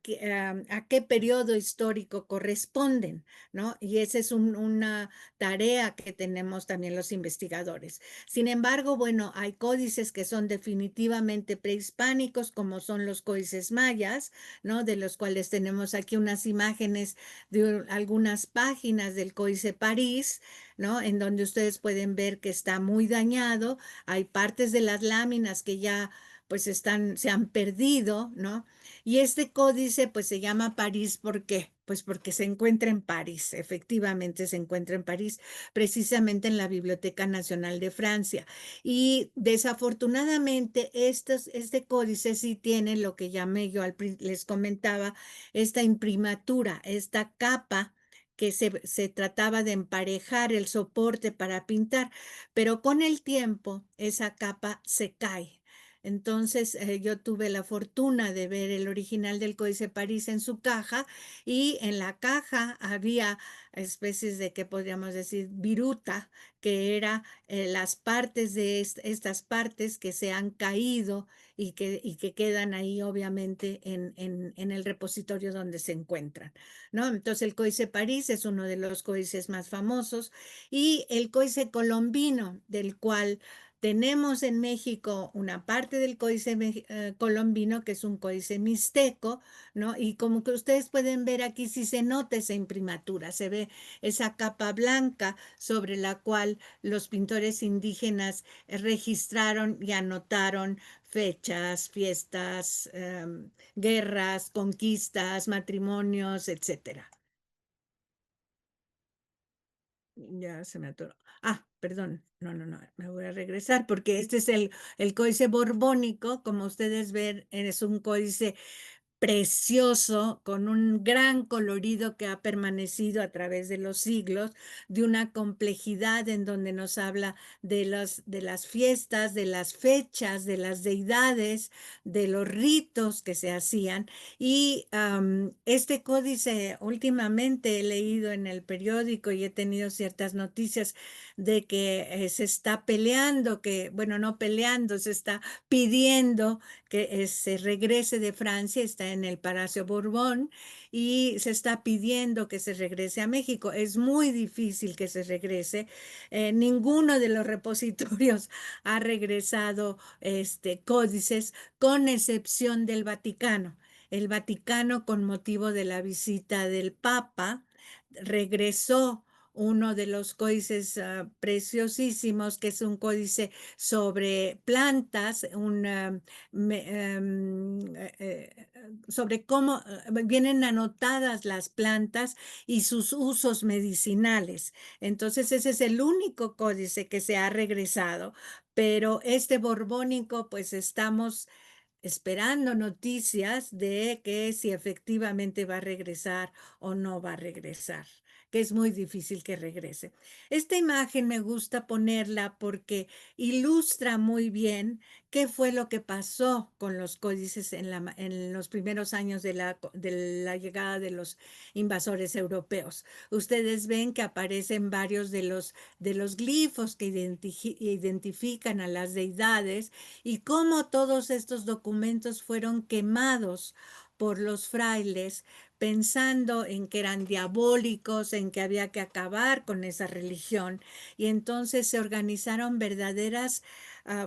qué periodo histórico corresponden, ¿no? Y esa es una tarea que tenemos también los investigadores. Sin embargo, bueno, hay códices que son definitivamente prehispánicos, como son los códices mayas, ¿no? De los cuales tenemos aquí unas imágenes de algunas páginas del Códice París, ¿no? En donde ustedes pueden ver que está muy dañado. Hay partes de las láminas que ya pues se han perdido, ¿no? Y este códice pues se llama París, ¿por qué? Pues porque se encuentra en París, efectivamente se encuentra en París, precisamente en la Biblioteca Nacional de Francia. Y desafortunadamente este códice sí tiene lo que llamé yo, les comentaba, esta imprimatura, esta capa que se trataba de emparejar el soporte para pintar, pero con el tiempo esa capa se cae. Entonces yo tuve la fortuna de ver el original del Códice París en su caja y en la caja había especies de, ¿qué podríamos decir? Viruta, que era las partes de estas partes que se han caído y que quedan ahí obviamente en el repositorio donde se encuentran, ¿no? Entonces el Códice París es uno de los códices más famosos y el Códice Colombino, del cual tenemos en México una parte del códice colombino que es un códice mixteco, ¿no? Y como que ustedes pueden ver aquí, sí se nota esa imprimatura, se ve esa capa blanca sobre la cual los pintores indígenas registraron y anotaron fechas, fiestas, guerras, conquistas, matrimonios, etcétera. Ya se me atoró. Perdón. No, me voy a regresar porque este es el códice borbónico. Como ustedes ven, es un códice precioso, con un gran colorido que ha permanecido a través de los siglos, de una complejidad en donde nos habla de las fiestas, de las fechas, de las deidades, de los ritos que se hacían. Y este códice últimamente he leído en el periódico y he tenido ciertas noticias de que se está peleando, bueno, no peleando, se está pidiendo que se regrese de Francia, está en el Palacio Borbón y se está pidiendo que se regrese a México. Es muy difícil que se regrese. Ninguno de los repositorios ha regresado códices, con excepción del Vaticano. El Vaticano, con motivo de la visita del Papa, regresó uno de los códices preciosísimos, que es un códice sobre plantas, sobre cómo vienen anotadas las plantas y sus usos medicinales. Entonces, ese es el único códice que se ha regresado, pero este borbónico, pues estamos esperando noticias de que si efectivamente va a regresar o no va a regresar, que es muy difícil que regrese. Esta imagen me gusta ponerla porque ilustra muy bien qué fue lo que pasó con los códices en los primeros años de la llegada de los invasores europeos. Ustedes ven que aparecen varios de los glifos que identifican a las deidades, y cómo todos estos documentos fueron quemados por los frailes, pensando en que eran diabólicos, en que había que acabar con esa religión. Y entonces se organizaron verdaderas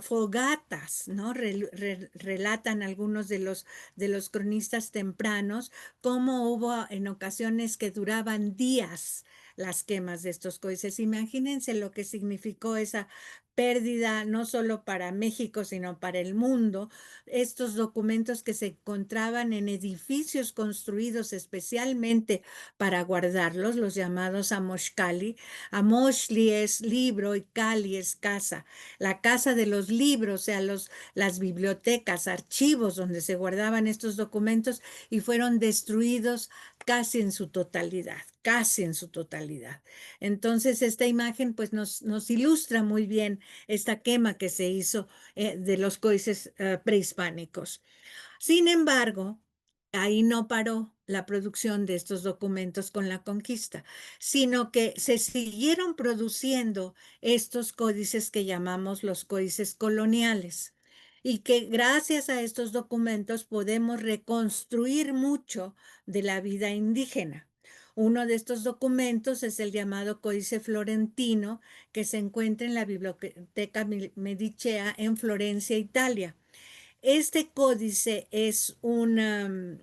fogatas, ¿no? Relatan algunos de los cronistas tempranos cómo hubo en ocasiones que duraban días las quemas de estos códices. Imagínense lo que significó esa pérdida, no solo para México, sino para el mundo. Estos documentos que se encontraban en edificios construidos especialmente para guardarlos, los llamados Amoshkali. Amoshli es libro y Kali es casa. La casa de los libros, o sea, las bibliotecas, archivos donde se guardaban estos documentos, y fueron destruidos casi en su totalidad, casi en su totalidad. Entonces, esta imagen pues nos ilustra muy bien esta quema que se hizo de los códices prehispánicos. Sin embargo, ahí no paró la producción de estos documentos con la conquista, sino que se siguieron produciendo estos códices que llamamos los códices coloniales, y que gracias a estos documentos podemos reconstruir mucho de la vida indígena. Uno de estos documentos es el llamado Códice Florentino, que se encuentra en la Biblioteca Medicea en Florencia, Italia. Este códice es un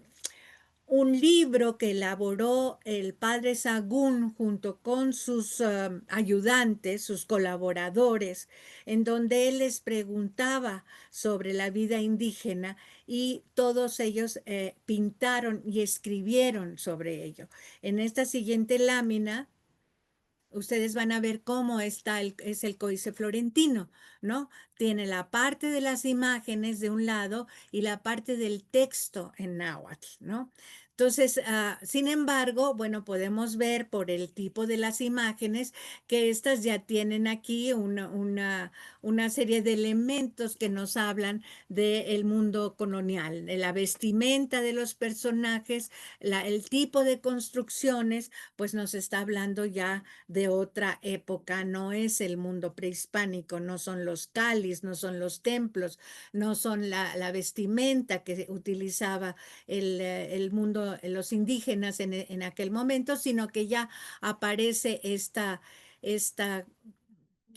libro que elaboró el padre Sagún junto con sus ayudantes, sus colaboradores, en donde él les preguntaba sobre la vida indígena, y todos ellos pintaron y escribieron sobre ello. En esta siguiente lámina ustedes van a ver cómo es el Códice Florentino, ¿no? Tiene la parte de las imágenes de un lado y la parte del texto en náhuatl, ¿no? Entonces, sin embargo, bueno, podemos ver por el tipo de las imágenes que estas ya tienen aquí una serie de elementos que nos hablan del mundo colonial, de la vestimenta de los personajes, el tipo de construcciones, pues nos está hablando ya de otra época. No es el mundo prehispánico, no son los calis, no son los templos, no son la vestimenta que utilizaba el mundo, los indígenas en aquel momento, sino que ya aparece esta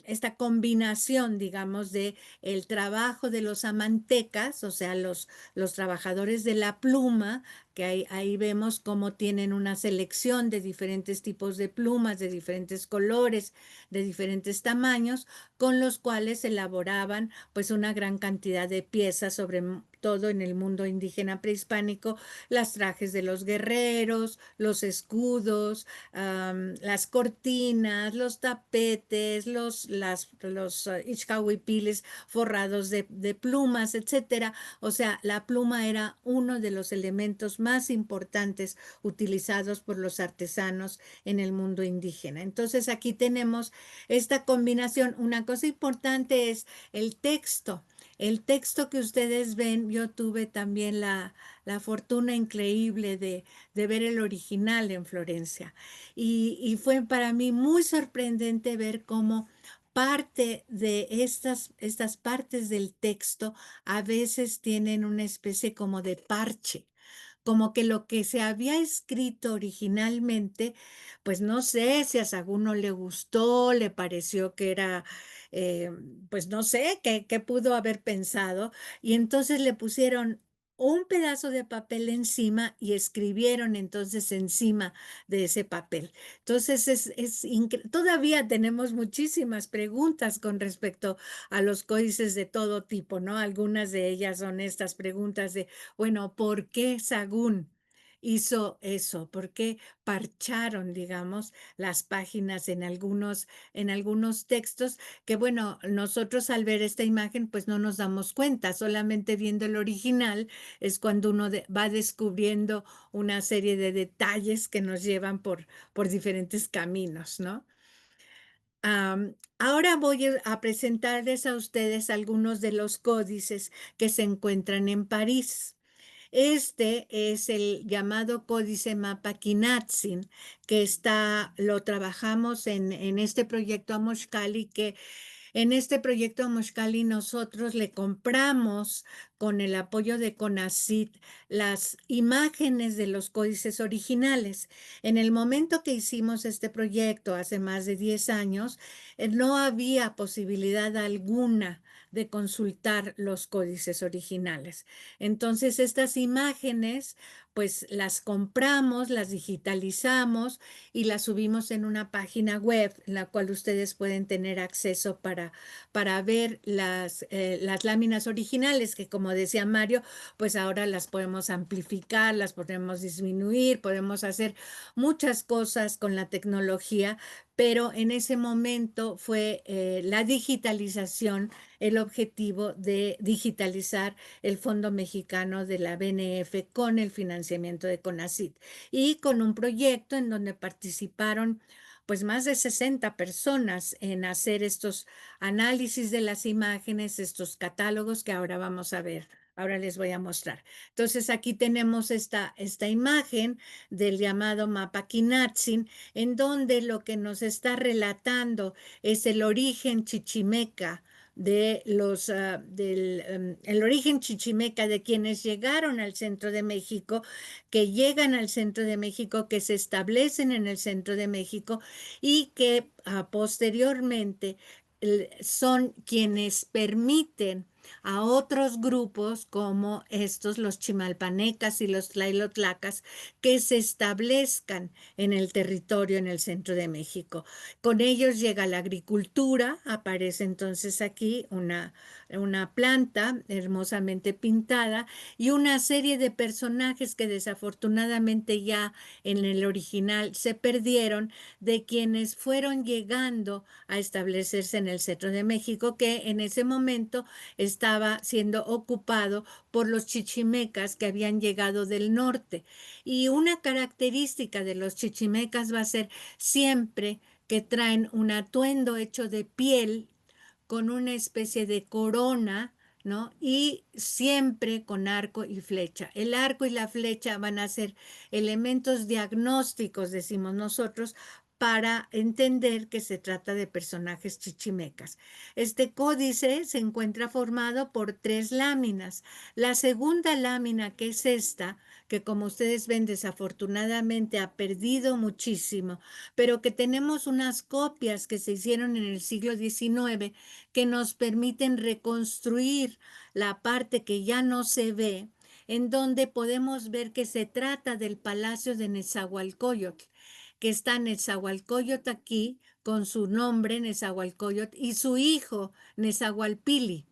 esta combinación, digamos, de el trabajo de los amantecas, o sea, los trabajadores de la pluma, que ahí vemos cómo tienen una selección de diferentes tipos de plumas, de diferentes colores, de diferentes tamaños, con los cuales elaboraban pues una gran cantidad de piezas, sobre todo en el mundo indígena prehispánico, las trajes de los guerreros, los escudos, las cortinas, los tapetes, los ixcahuipiles forrados de plumas, etcétera. O sea, la pluma era uno de los elementos más importantes utilizados por los artesanos en el mundo indígena. Entonces aquí tenemos esta combinación. Una cosa importante es el texto. El texto que ustedes ven, yo tuve también la fortuna increíble de ver el original en Florencia. Y fue para mí muy sorprendente ver cómo parte de estas partes del texto a veces tienen una especie como de parche, como que lo que se había escrito originalmente, pues no sé si a Sagún no le gustó, le pareció que era, eh, pues no sé, qué pudo haber pensado, y entonces le pusieron un pedazo de papel encima y escribieron entonces encima de ese papel. Entonces todavía tenemos muchísimas preguntas con respecto a los códices de todo tipo, ¿no? Algunas de ellas son estas preguntas de, bueno, ¿por qué Sagún hizo eso? ¿Por qué parcharon, digamos, las páginas en algunos textos? Que bueno, nosotros al ver esta imagen, pues no nos damos cuenta, solamente viendo el original es cuando uno va descubriendo una serie de detalles que nos llevan por diferentes caminos, ¿no? Ahora voy a presentarles a ustedes algunos de los códices que se encuentran en París. Este es el llamado Códice Mapakinatzin, que lo trabajamos en este proyecto Amoxcali, que en este proyecto Amoxcali nosotros le compramos con el apoyo de CONACYT las imágenes de los códices originales. En el momento que hicimos este proyecto, hace más de 10 años, no había posibilidad alguna de consultar los códices originales. Entonces, estas imágenes, pues las compramos, las digitalizamos y las subimos en una página web en la cual ustedes pueden tener acceso para ver las láminas originales, que como decía Mario, pues ahora las podemos amplificar, las podemos disminuir, podemos hacer muchas cosas con la tecnología, pero en ese momento fue la digitalización el objetivo de digitalizar el Fondo Mexicano de la BNF con el financiamiento de CONACYT y con un proyecto en donde participaron pues más de 60 personas en hacer estos análisis de las imágenes, estos catálogos que ahora vamos a ver. Ahora les voy a mostrar. Entonces aquí tenemos esta imagen del llamado mapa Kinatzin, en donde lo que nos está relatando es el origen chichimeca el origen chichimeca de quienes llegaron al centro de México, que llegan al centro de México, que se establecen en el centro de México y que posteriormente son quienes permiten a otros grupos como estos, los chimalpanecas y los tlaylotlacas, que se establezcan en el territorio en el centro de México. Con ellos llega la agricultura, aparece entonces aquí una planta hermosamente pintada y una serie de personajes que desafortunadamente ya en el original se perdieron, de quienes fueron llegando a establecerse en el centro de México, que en ese momento estaba siendo ocupado por los chichimecas que habían llegado del norte. Y una característica de los chichimecas va a ser siempre que traen un atuendo hecho de piel con una especie de corona, ¿no? Y siempre con arco y flecha. El arco y la flecha van a ser elementos diagnósticos, decimos nosotros, para entender que se trata de personajes chichimecas. Este códice se encuentra formado por 3 láminas. La segunda lámina, que es esta, que como ustedes ven desafortunadamente ha perdido muchísimo, pero que tenemos unas copias que se hicieron en el siglo XIX que nos permiten reconstruir la parte que ya no se ve. en donde podemos ver que se trata del palacio de Nezahualcóyotl, que está Nezahualcóyotl aquí con su nombre Nezahualcóyotl y su hijo Nezahualpili.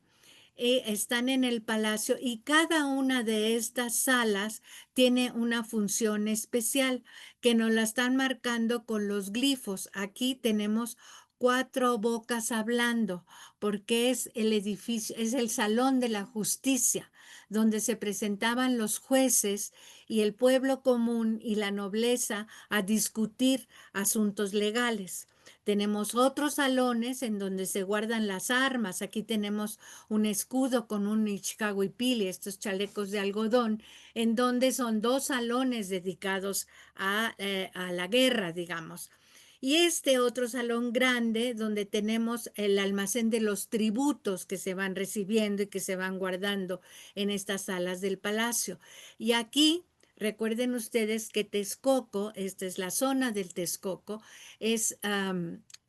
Están en el palacio y cada una de estas salas tiene una función especial que nos la están marcando con los glifos. Aquí tenemos 4 bocas hablando, porque es el edificio, es el Salón de la Justicia, donde se presentaban los jueces y el pueblo común y la nobleza a discutir asuntos legales. Tenemos otros salones en donde se guardan las armas. Aquí tenemos un escudo con un Ixcahuipili, estos chalecos de algodón, en donde son 2 salones dedicados a la guerra, digamos. Y este otro salón grande donde tenemos el almacén de los tributos que se van recibiendo y que se van guardando en estas salas del palacio. Y aquí recuerden ustedes que Texcoco, esta es la zona del Texcoco, es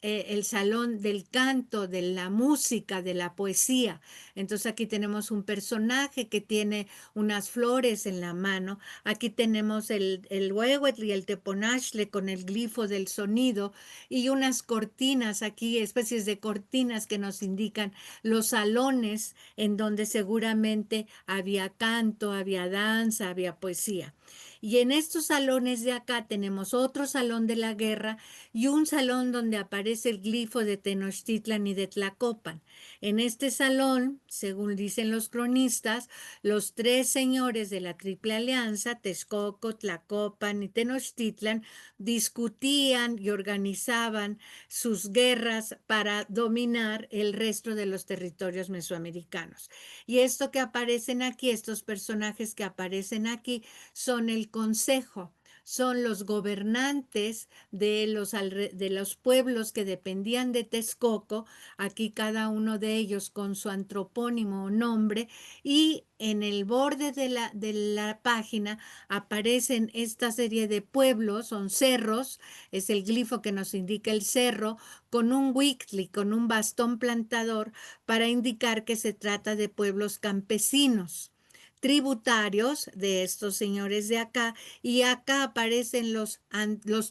el salón del canto, de la música, de la poesía. Entonces aquí tenemos un personaje que tiene unas flores en la mano. Aquí tenemos el huehuetl y el teponaztle con el glifo del sonido y unas cortinas aquí, especies de cortinas que nos indican los salones en donde seguramente había canto, había danza, había poesía. Y en estos salones de acá tenemos otro salón de la guerra y un salón donde aparece el glifo de Tenochtitlan y de Tlacopan. En este salón, según dicen los cronistas, los 3 señores de la Triple Alianza, Texcoco, Tlacopan y Tenochtitlan, discutían y organizaban sus guerras para dominar el resto de los territorios mesoamericanos. Y esto que aparecen aquí, estos personajes que aparecen aquí, son el consejo, son los gobernantes de los pueblos que dependían de Texcoco, aquí cada uno de ellos con su antropónimo o nombre, y en el borde de la página aparecen esta serie de pueblos, son cerros, es el glifo que nos indica el cerro, con un huictli, con un bastón plantador, para indicar que se trata de pueblos campesinos tributarios de estos señores de acá, y acá aparecen los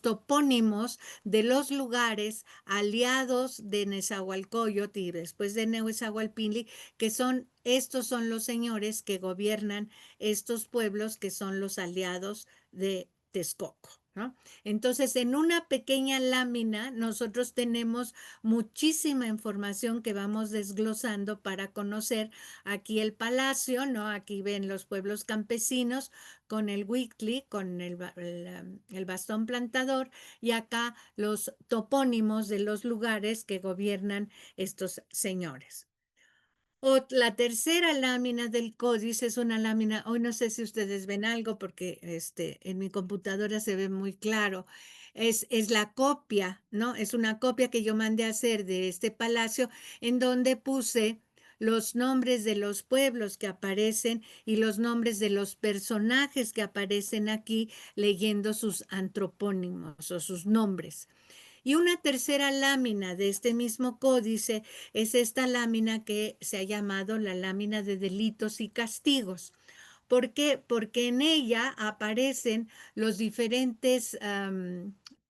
topónimos de los lugares aliados de Nezahualcóyotl y después de Nezahualpili, que estos son los señores que gobiernan estos pueblos que son los aliados de Texcoco, ¿no? Entonces, en una pequeña lámina nosotros tenemos muchísima información que vamos desglosando para conocer aquí el palacio, ¿no? Aquí ven los pueblos campesinos con el huictli, con el bastón plantador, y acá los topónimos de los lugares que gobiernan estos señores. La tercera lámina del códice es una lámina, hoy no sé si ustedes ven algo porque en mi computadora se ve muy claro, es la copia, ¿no? Es una copia que yo mandé a hacer de este palacio en donde puse los nombres de los pueblos que aparecen y los nombres de los personajes que aparecen aquí leyendo sus antropónimos o sus nombres. Y una tercera lámina de este mismo códice es esta lámina que se ha llamado la lámina de delitos y castigos. ¿Por qué? Porque en ella aparecen los diferentes,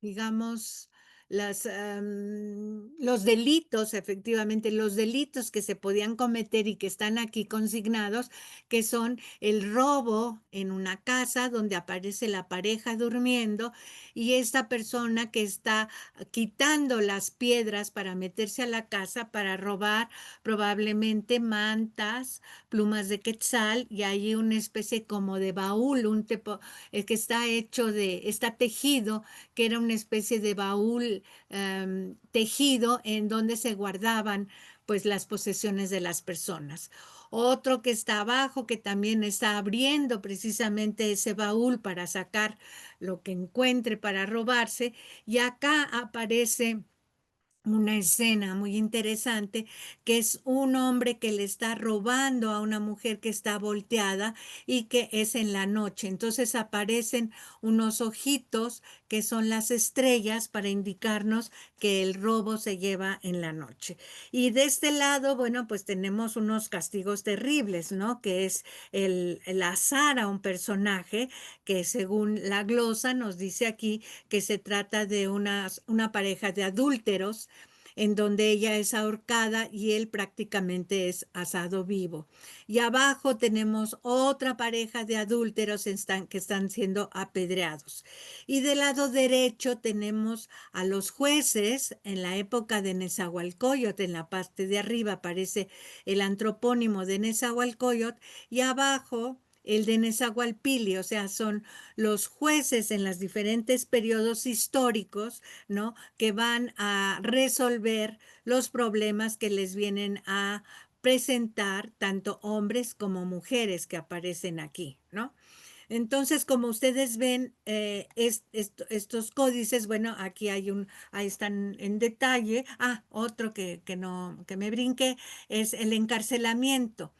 digamos, los delitos, efectivamente, los delitos que se podían cometer y que están aquí consignados, que son el robo en una casa donde aparece la pareja durmiendo y esta persona que está quitando las piedras para meterse a la casa para robar probablemente mantas, plumas de quetzal, y hay una especie como de baúl, que está tejido, que era una especie de baúl tejido en donde se guardaban pues las posesiones de las personas. Otro que está abajo, que también está abriendo precisamente ese baúl para sacar lo que encuentre para robarse, y acá aparece una escena muy interesante, que es un hombre que le está robando a una mujer que está volteada y que es en la noche. Entonces aparecen unos ojitos que son las estrellas para indicarnos que el robo se lleva en la noche. Y de este lado, bueno, pues tenemos unos castigos terribles, ¿no? Que es el azar a un personaje que según la glosa nos dice aquí que se trata de una pareja de adúlteros en donde ella es ahorcada y él prácticamente es asado vivo. Y abajo tenemos otra pareja de adúlteros que están siendo apedreados. Y del lado derecho tenemos a los jueces en la época de Nezahualcóyotl. En la parte de arriba aparece el antropónimo de Nezahualcóyotl y abajo el de Nezahualpili, o sea, son los jueces en los diferentes periodos históricos, ¿no? Que van a resolver los problemas que les vienen a presentar tanto hombres como mujeres que aparecen aquí, ¿no? Entonces, como ustedes ven, estos códices, bueno, aquí ahí están en detalle. Ah, otro que me brinqué es el encarcelamiento.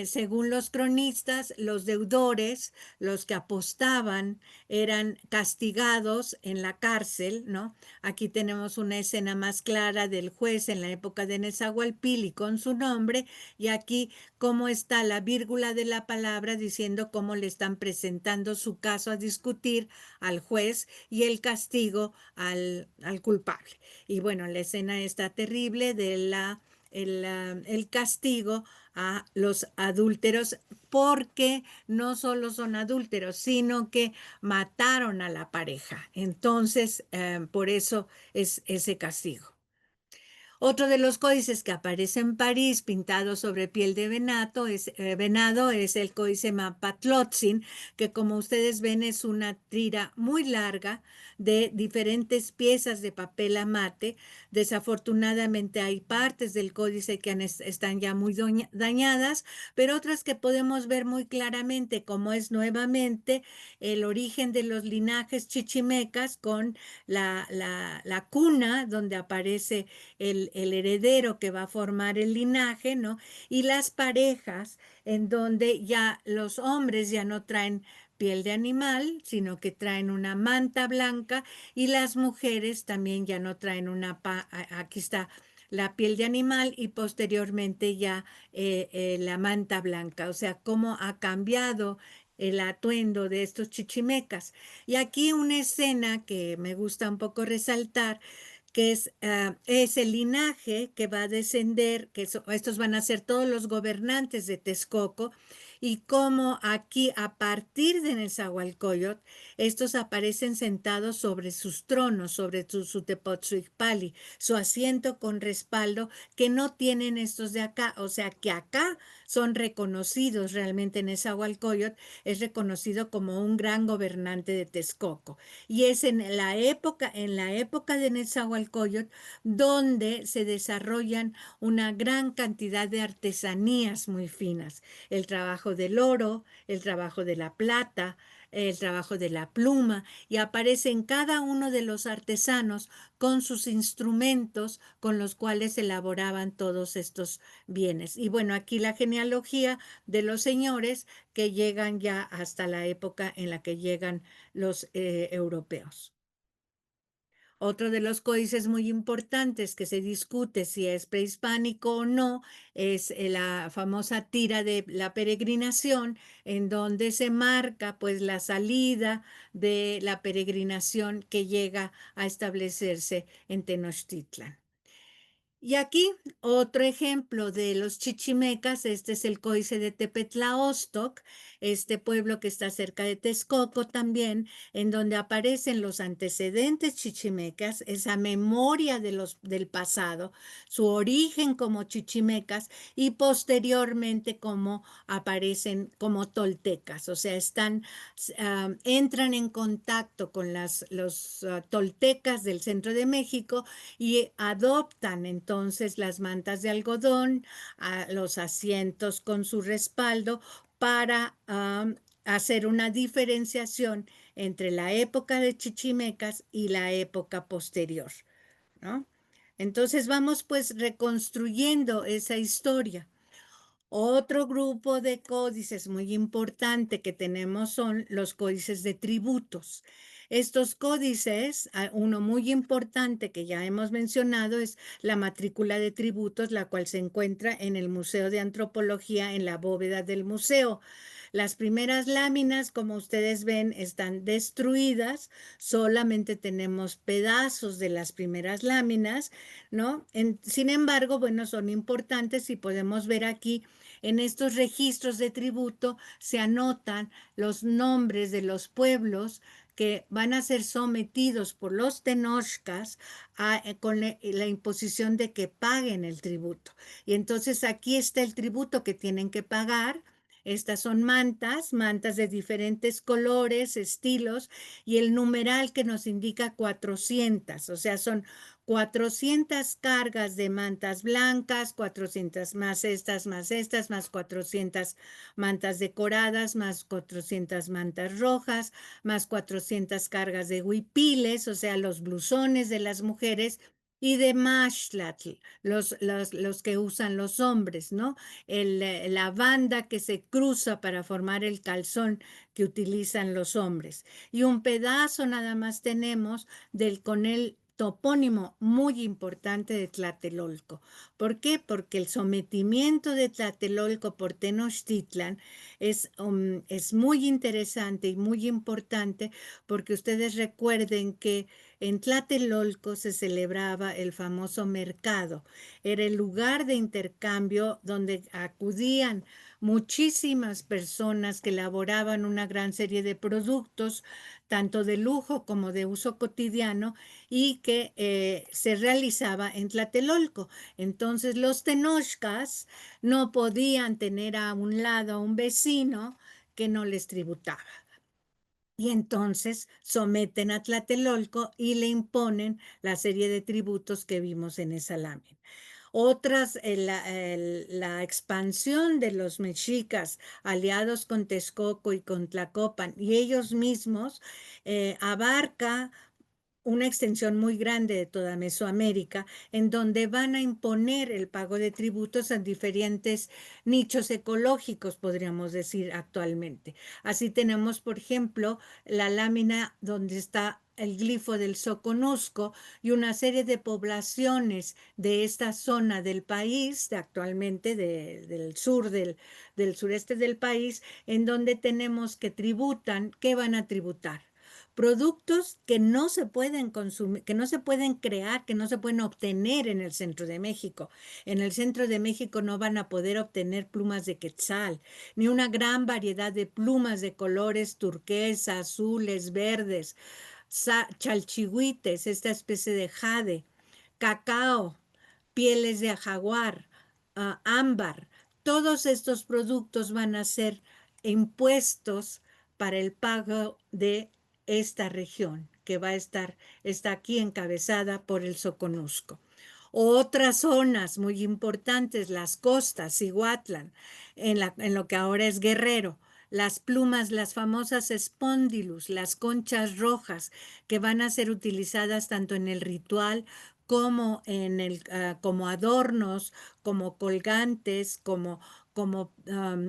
Según los cronistas, los deudores, los que apostaban, eran castigados en la cárcel, ¿no? Aquí tenemos una escena más clara del juez en la época de Nezahualpili con su nombre, y aquí cómo está la vírgula de la palabra diciendo cómo le están presentando su caso a discutir al juez y el castigo al culpable. Y bueno, la escena está terrible de el castigo a los adúlteros, porque no solo son adúlteros, sino que mataron a la pareja. Entonces, por eso es ese castigo. Otro de los códices que aparece en París pintado sobre piel de venado es el códice Mapatlotzin, que como ustedes ven es una tira muy larga de diferentes piezas de papel a mate. Desafortunadamente hay partes del códice que están ya muy dañadas, pero otras que podemos ver muy claramente, como es nuevamente el origen de los linajes chichimecas con la cuna donde aparece el heredero que va a formar el linaje, ¿no? Y las parejas en donde ya los hombres ya no traen piel de animal, sino que traen una manta blanca, y las mujeres también ya no traen aquí está la piel de animal y posteriormente ya la manta blanca. O sea, cómo ha cambiado el atuendo de estos chichimecas. Y aquí una escena que me gusta un poco resaltar, que es el linaje que va a descender, estos van a ser todos los gobernantes de Texcoco, y cómo aquí a partir de Nezahualcóyotl, estos aparecen sentados sobre sus tronos, sobre su Tepoztlípalli, su asiento con respaldo, que no tienen estos de acá, o sea que acá son reconocidos realmente. Nezahualcóyotl es reconocido como un gran gobernante de Texcoco. Y es en la época de Nezahualcóyotl donde se desarrollan una gran cantidad de artesanías muy finas. El trabajo del oro, el trabajo de la plata, el trabajo de la pluma, y aparecen cada uno de los artesanos con sus instrumentos con los cuales elaboraban todos estos bienes. Y bueno, aquí la genealogía de los señores que llegan ya hasta la época en la que llegan los europeos. Otro de los códices muy importantes que se discute si es prehispánico o no es la famosa tira de la peregrinación, en donde se marca pues la salida de la peregrinación que llega a establecerse en Tenochtitlan. Y aquí otro ejemplo de los chichimecas. Este es el códice de Tepetlaostoc, este pueblo que está cerca de Texcoco también, en donde aparecen los antecedentes chichimecas, esa memoria del pasado, su origen como chichimecas, y posteriormente cómo aparecen como toltecas. O sea, entran en contacto con los toltecas del centro de México y adoptan entonces las mantas de algodón, los asientos con su respaldo, para hacer una diferenciación entre la época de chichimecas y la época posterior, ¿no? Entonces vamos pues reconstruyendo esa historia. Otro grupo de códices muy importante que tenemos son los códices de tributos. Estos códices, uno muy importante que ya hemos mencionado es la matrícula de tributos, la cual se encuentra en el Museo de Antropología, en la bóveda del museo. Las primeras láminas, como ustedes ven, están destruidas, solamente tenemos pedazos de las primeras láminas, ¿no? Sin embargo, bueno, son importantes y podemos ver aquí en estos registros de tributo se anotan los nombres de los pueblos que van a ser sometidos por los tenochcas con la imposición de que paguen el tributo. Y entonces aquí está el tributo que tienen que pagar. Estas son mantas, mantas de diferentes colores, estilos, y el numeral que nos indica 400, o sea, son 400 cargas de mantas blancas, 400 más estas, más 400 mantas decoradas, más 400 mantas rojas, más 400 cargas de huipiles, o sea, los blusones de las mujeres, y de mashtlatl, los que usan los hombres, ¿no? La banda que se cruza para formar el calzón que utilizan los hombres. Y un pedazo nada más tenemos con el topónimo muy importante de Tlatelolco. ¿Por qué? Porque el sometimiento de Tlatelolco por Tenochtitlan es muy interesante y muy importante porque ustedes recuerden que en Tlatelolco se celebraba el famoso mercado. Era el lugar de intercambio donde acudían muchísimas personas que elaboraban una gran serie de productos, tanto de lujo como de uso cotidiano, y que se realizaba en Tlatelolco. Entonces los tenochcas no podían tener a un lado a un vecino que no les tributaba. Y entonces someten a Tlatelolco y le imponen la serie de tributos que vimos en esa lámina. Otras, la expansión de los mexicas aliados con Texcoco y con Tlacopan y ellos mismos abarca una extensión muy grande de toda Mesoamérica, en donde van a imponer el pago de tributos a diferentes nichos ecológicos, podríamos decir actualmente. Así tenemos, por ejemplo, la lámina donde está el glifo del Soconusco y una serie de poblaciones de esta zona del país, actualmente del sur, del sureste del país, en donde tenemos que tributan, ¿qué van a tributar? Productos que no se pueden consumir, que no se pueden crear, que no se pueden obtener en el centro de México. En el centro de México no van a poder obtener plumas de quetzal, ni una gran variedad de plumas de colores turquesa, azules, verdes, chalchihuites, esta especie de jade, cacao, pieles de jaguar, ámbar. Todos estos productos van a ser impuestos para el pago de esta región que está aquí encabezada por el Soconusco. Otras zonas muy importantes, las costas, Cihuatlán, en lo que ahora es Guerrero, las plumas, las famosas espondilus, las conchas rojas, que van a ser utilizadas tanto en el ritual como como adornos, como colgantes, como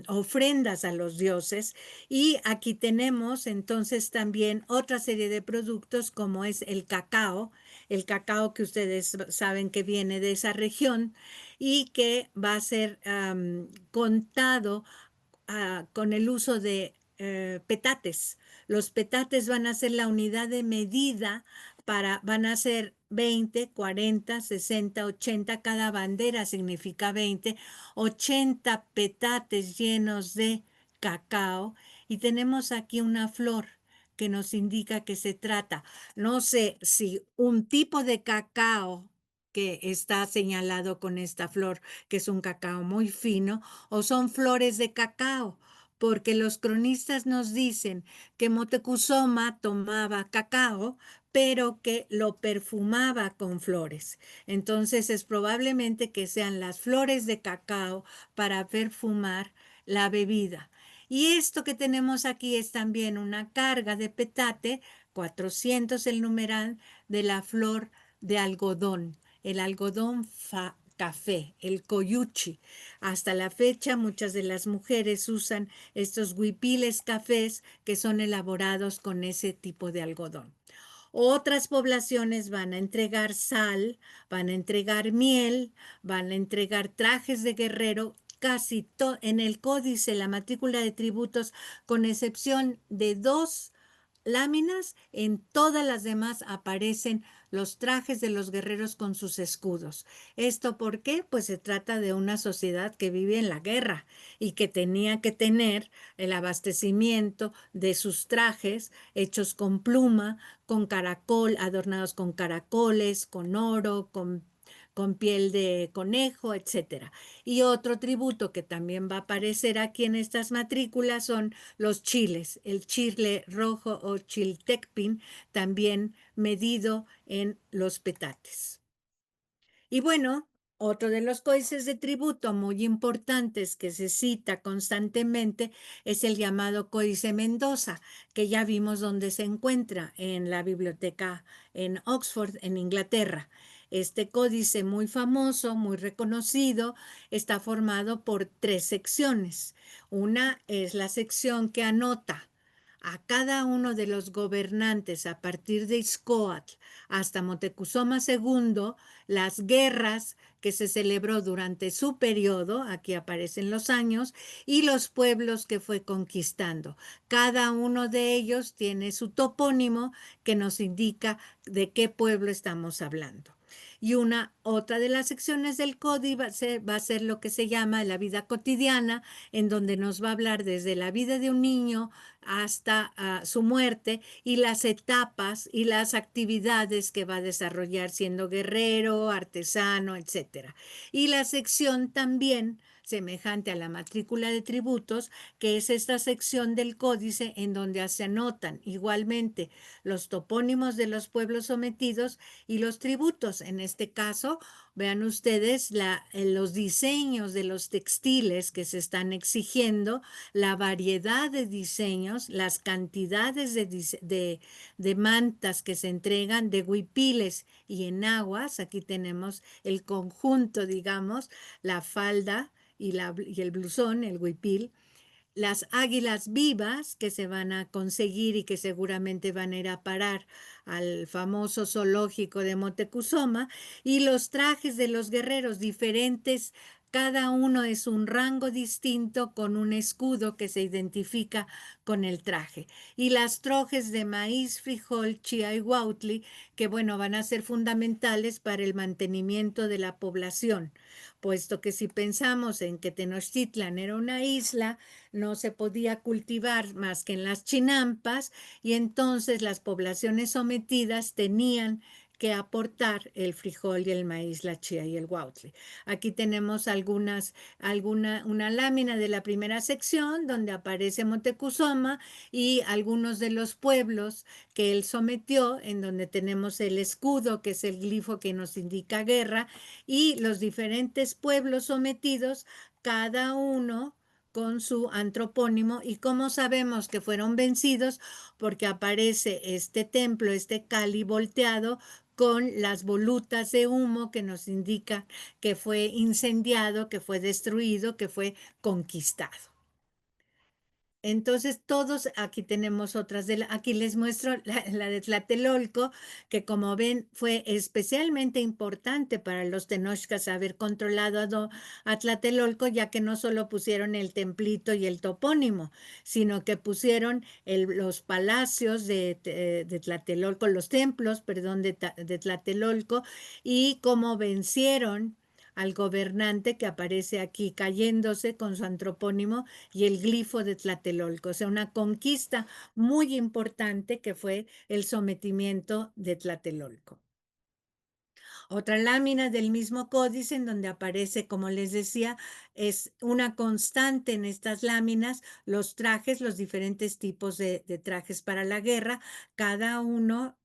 ofrendas a los dioses. Y aquí tenemos entonces también otra serie de productos como es el cacao que ustedes saben que viene de esa región y que va a ser contado con el uso de petates. Los petates van a ser la unidad de medida van a ser 20, 40, 60, 80, cada bandera significa 20, 80 petates llenos de cacao y tenemos aquí una flor que nos indica que se trata, no sé si un tipo de cacao que está señalado con esta flor, que es un cacao muy fino, o son flores de cacao, porque los cronistas nos dicen que Motecuzoma tomaba cacao, pero que lo perfumaba con flores. Entonces es probablemente que sean las flores de cacao para perfumar la bebida. Y esto que tenemos aquí es también una carga de petate, 400 el numeral, de la flor de algodón. el algodón café, el coyuchi. Hasta la fecha, muchas de las mujeres usan estos huipiles cafés que son elaborados con ese tipo de algodón. Otras poblaciones van a entregar sal, van a entregar miel, van a entregar trajes de guerrero, casi en el códice, la matrícula de tributos, con excepción de 2 láminas, en todas las demás aparecen los trajes de los guerreros con sus escudos. ¿Esto por qué? Pues se trata de una sociedad que vive en la guerra y que tenía que tener el abastecimiento de sus trajes hechos con pluma, con caracol, adornados con caracoles, con oro, con piel de conejo, etcétera. Y otro tributo que también va a aparecer aquí en estas matrículas son los chiles, el chile rojo o chiltecpin, también medido en los petates. Y bueno, otro de los códices de tributo muy importantes que se cita constantemente es el llamado Códice Mendoza, que ya vimos dónde se encuentra en la biblioteca en Oxford, en Inglaterra. Este códice muy famoso, muy reconocido, está formado por 3 secciones. Una es la sección que anota a cada uno de los gobernantes a partir de Ixcóatl hasta Moctezuma II, las guerras que se celebró durante su periodo, aquí aparecen los años, y los pueblos que fue conquistando. Cada uno de ellos tiene su topónimo que nos indica de qué pueblo estamos hablando. Y otra de las secciones del códice va a ser lo que se llama la vida cotidiana, en donde nos va a hablar desde la vida de un niño hasta su muerte y las etapas y las actividades que va a desarrollar siendo guerrero, artesano, etc. Y la sección también semejante a la matrícula de tributos, que es esta sección del códice en donde se anotan igualmente los topónimos de los pueblos sometidos y los tributos. En este caso, vean ustedes los diseños de los textiles que se están exigiendo, la variedad de diseños, las cantidades de mantas que se entregan, de huipiles y enaguas. Aquí tenemos el conjunto, digamos, la falda y el blusón, el huipil. Las águilas vivas que se van a conseguir y que seguramente van a ir a parar al famoso zoológico de Moctezuma, y los trajes de los guerreros diferentes. Cada uno es un rango distinto con un escudo que se identifica con el traje. Y las trojes de maíz, frijol, chía y huautli, que bueno, van a ser fundamentales para el mantenimiento de la población, puesto que si pensamos en que Tenochtitlan era una isla, no se podía cultivar más que en las chinampas, y entonces las poblaciones sometidas tenían que aportar el frijol y el maíz, la chía y el huautli. Aquí tenemos una lámina de la primera sección donde aparece Moctezuma y algunos de los pueblos que él sometió, en donde tenemos el escudo, que es el glifo que nos indica guerra, y los diferentes pueblos sometidos, cada uno con su antropónimo. ¿Y cómo sabemos que fueron vencidos? Porque aparece este templo, este Cali volteado, con las volutas de humo que nos indica que fue incendiado, que fue destruido, que fue conquistado. Entonces, todos, aquí tenemos otras, aquí les muestro la de Tlatelolco, que como ven fue especialmente importante para los tenochcas haber controlado a Tlatelolco, ya que no solo pusieron el templito y el topónimo, sino que pusieron los palacios de Tlatelolco, los templos, perdón, de Tlatelolco, y cómo vencieron al gobernante que aparece aquí cayéndose con su antropónimo y el glifo de Tlatelolco. O sea, una conquista muy importante que fue el sometimiento de Tlatelolco. Otra lámina del mismo códice en donde aparece, como les decía, es una constante en estas láminas, los trajes, los diferentes tipos de trajes para la guerra. Cada uno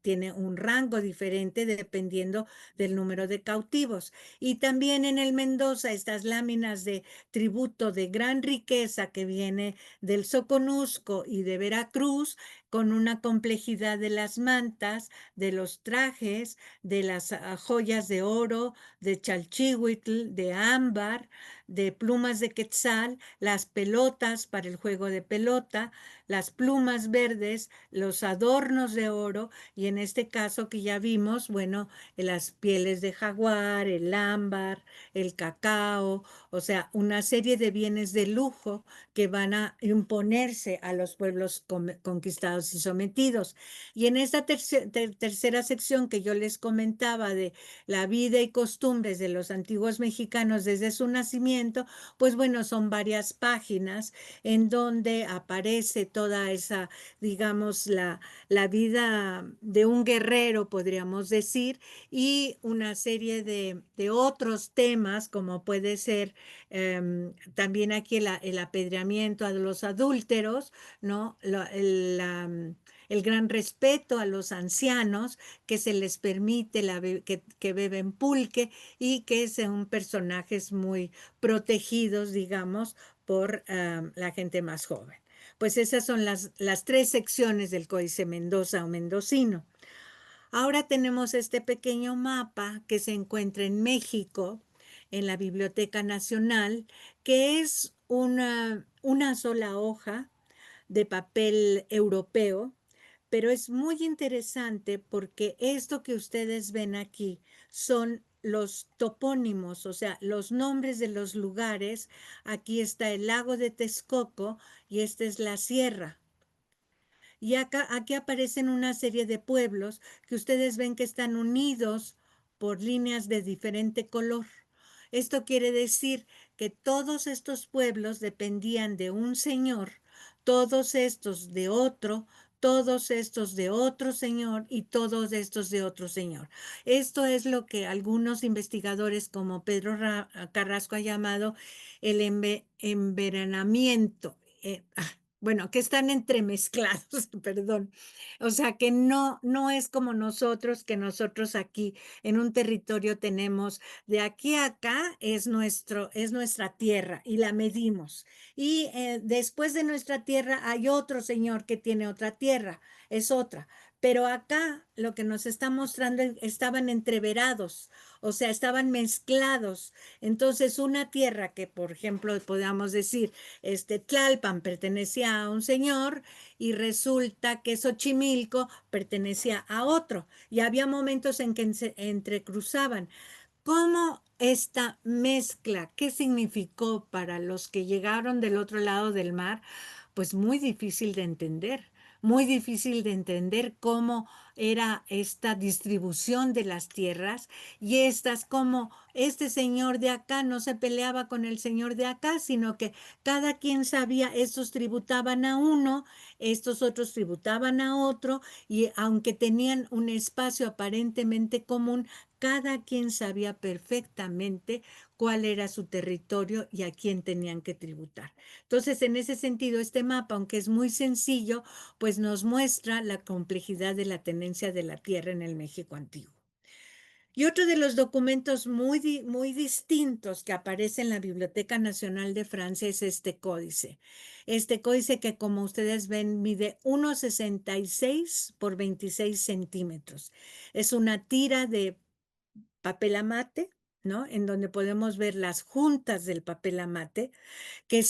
tiene un rango diferente dependiendo del número de cautivos. Y también en el Mendoza, estas láminas de tributo de gran riqueza que viene del Soconusco y de Veracruz, con una complejidad de las mantas, de los trajes, de las las joyas de oro, de chalchihuitl, de ámbar, de plumas de quetzal, las pelotas para el juego de pelota, las plumas verdes, los adornos de oro y en este caso que ya vimos, bueno, las pieles de jaguar, el ámbar, el cacao, o sea, una serie de bienes de lujo que van a imponerse a los pueblos conquistados y sometidos. Y en esta tercera sección que yo les comentaba de la vida y costumbres de los antiguos mexicanos desde su nacimiento, pues bueno, son varias páginas en donde aparece toda esa, digamos, la vida de un guerrero, podríamos decir, y una serie de otros temas, como puede ser también aquí el apedreamiento a los adúlteros, ¿no? El gran respeto a los ancianos, que se les permite que beben pulque y que son personajes muy protegidos, digamos, por la gente más joven. Pues esas son las tres secciones del Códice Mendoza o mendocino. Ahora tenemos este pequeño mapa que se encuentra en México, en la Biblioteca Nacional, que es una sola hoja de papel europeo, pero es muy interesante porque esto que ustedes ven aquí son los topónimos, o sea, los nombres de los lugares. Aquí está el lago de Texcoco y esta es la sierra. Y aquí aparecen una serie de pueblos que ustedes ven que están unidos por líneas de diferente color. Esto quiere decir que todos estos pueblos dependían de un señor, todos estos de otro, todos estos de otro señor y todos estos de otro señor. Esto es lo que algunos investigadores como Pedro Carrasco ha llamado el envenenamiento. Bueno, que están entremezclados, perdón. O sea, que no es como nosotros, que nosotros aquí en un territorio tenemos de aquí a acá es nuestra tierra y la medimos. Y después de nuestra tierra hay otro señor que tiene otra tierra, es otra. Pero acá lo que nos está mostrando estaban entreverados, o sea, estaban mezclados. Entonces, una tierra que, por ejemplo, podamos decir, Tlalpan pertenecía a un señor y resulta que Xochimilco pertenecía a otro. Y había momentos en que se entrecruzaban. ¿Cómo esta mezcla, qué significó para los que llegaron del otro lado del mar? Pues muy difícil de entender cómo era esta distribución de las tierras y estas, como este señor de acá no se peleaba con el señor de acá, sino que cada quien sabía, estos tributaban a uno, estos otros tributaban a otro, y aunque tenían un espacio aparentemente común, cada quien sabía perfectamente cuál era su territorio y a quién tenían que tributar. Entonces, en ese sentido, este mapa, aunque es muy sencillo, pues nos muestra la complejidad de la tenencia de la tierra en el México antiguo. Y otro de los documentos muy distintos que aparece en la Biblioteca Nacional de Francia es este códice. Este códice que, como ustedes ven, mide 1,66 por 26 centímetros. Es una tira de papel amate, ¿no? En donde podemos ver las juntas del papel amate, que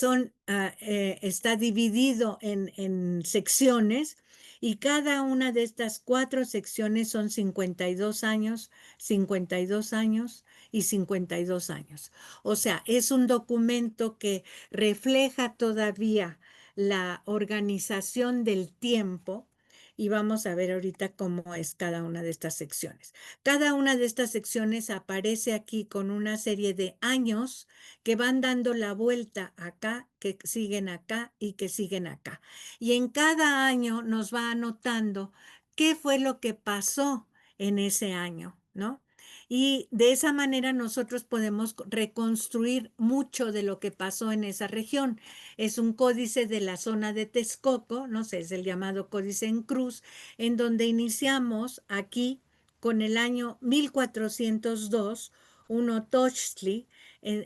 está dividido en secciones y cada una de estas 4 secciones son 52 años, 52 años y 52 años. O sea, es un documento que refleja todavía la organización del tiempo y vamos a ver ahorita cómo es cada una de estas secciones. Cada una de estas secciones aparece aquí con una serie de años que van dando la vuelta acá, que siguen acá y que siguen acá. Y en cada año nos va anotando qué fue lo que pasó en ese año, ¿no? Y de esa manera nosotros podemos reconstruir mucho de lo que pasó en esa región. Es un códice de la zona de Texcoco, no sé, es el llamado Códice en Cruz, en donde iniciamos aquí con el año 1402, Tochtli,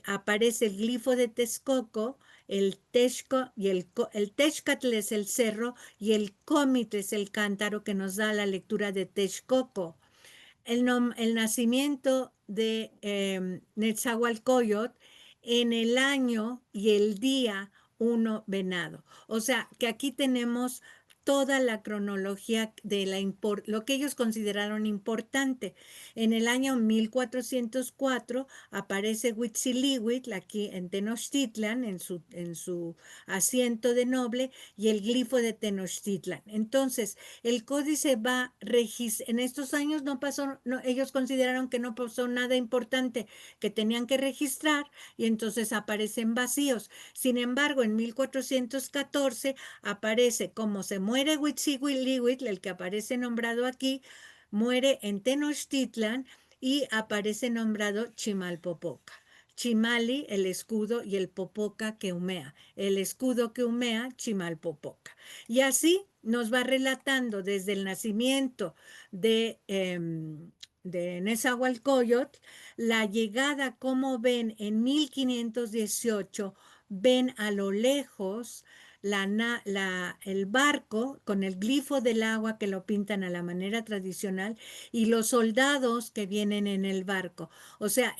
aparece el glifo de Texcoco, el Texco y el Texcatl es el cerro y el Comitl es el cántaro que nos da la lectura de Texcoco. el nacimiento de Netzahualcóyotl en el año y el día 1 venado. O sea, que aquí tenemos toda la cronología de lo que ellos consideraron importante. En el año 1404 aparece Huitzilihuitl aquí en Tenochtitlan, en su asiento de noble, y el glifo de Tenochtitlan. Entonces, el códice va en estos años no pasó, ellos consideraron que no pasó nada importante que tenían que registrar y entonces aparecen vacíos. Sin embargo, en 1414 aparece como se muere Huitzilihuitl, el que aparece nombrado aquí, muere en Tenochtitlan y aparece nombrado Chimalpopoca. Chimali, el escudo, y el Popoca que humea. El escudo que humea, Chimalpopoca. Y así nos va relatando desde el nacimiento de Nezahualcóyotl, la llegada, como ven, en 1518, ven a lo lejos el barco con el glifo del agua que lo pintan a la manera tradicional y los soldados que vienen en el barco. O sea,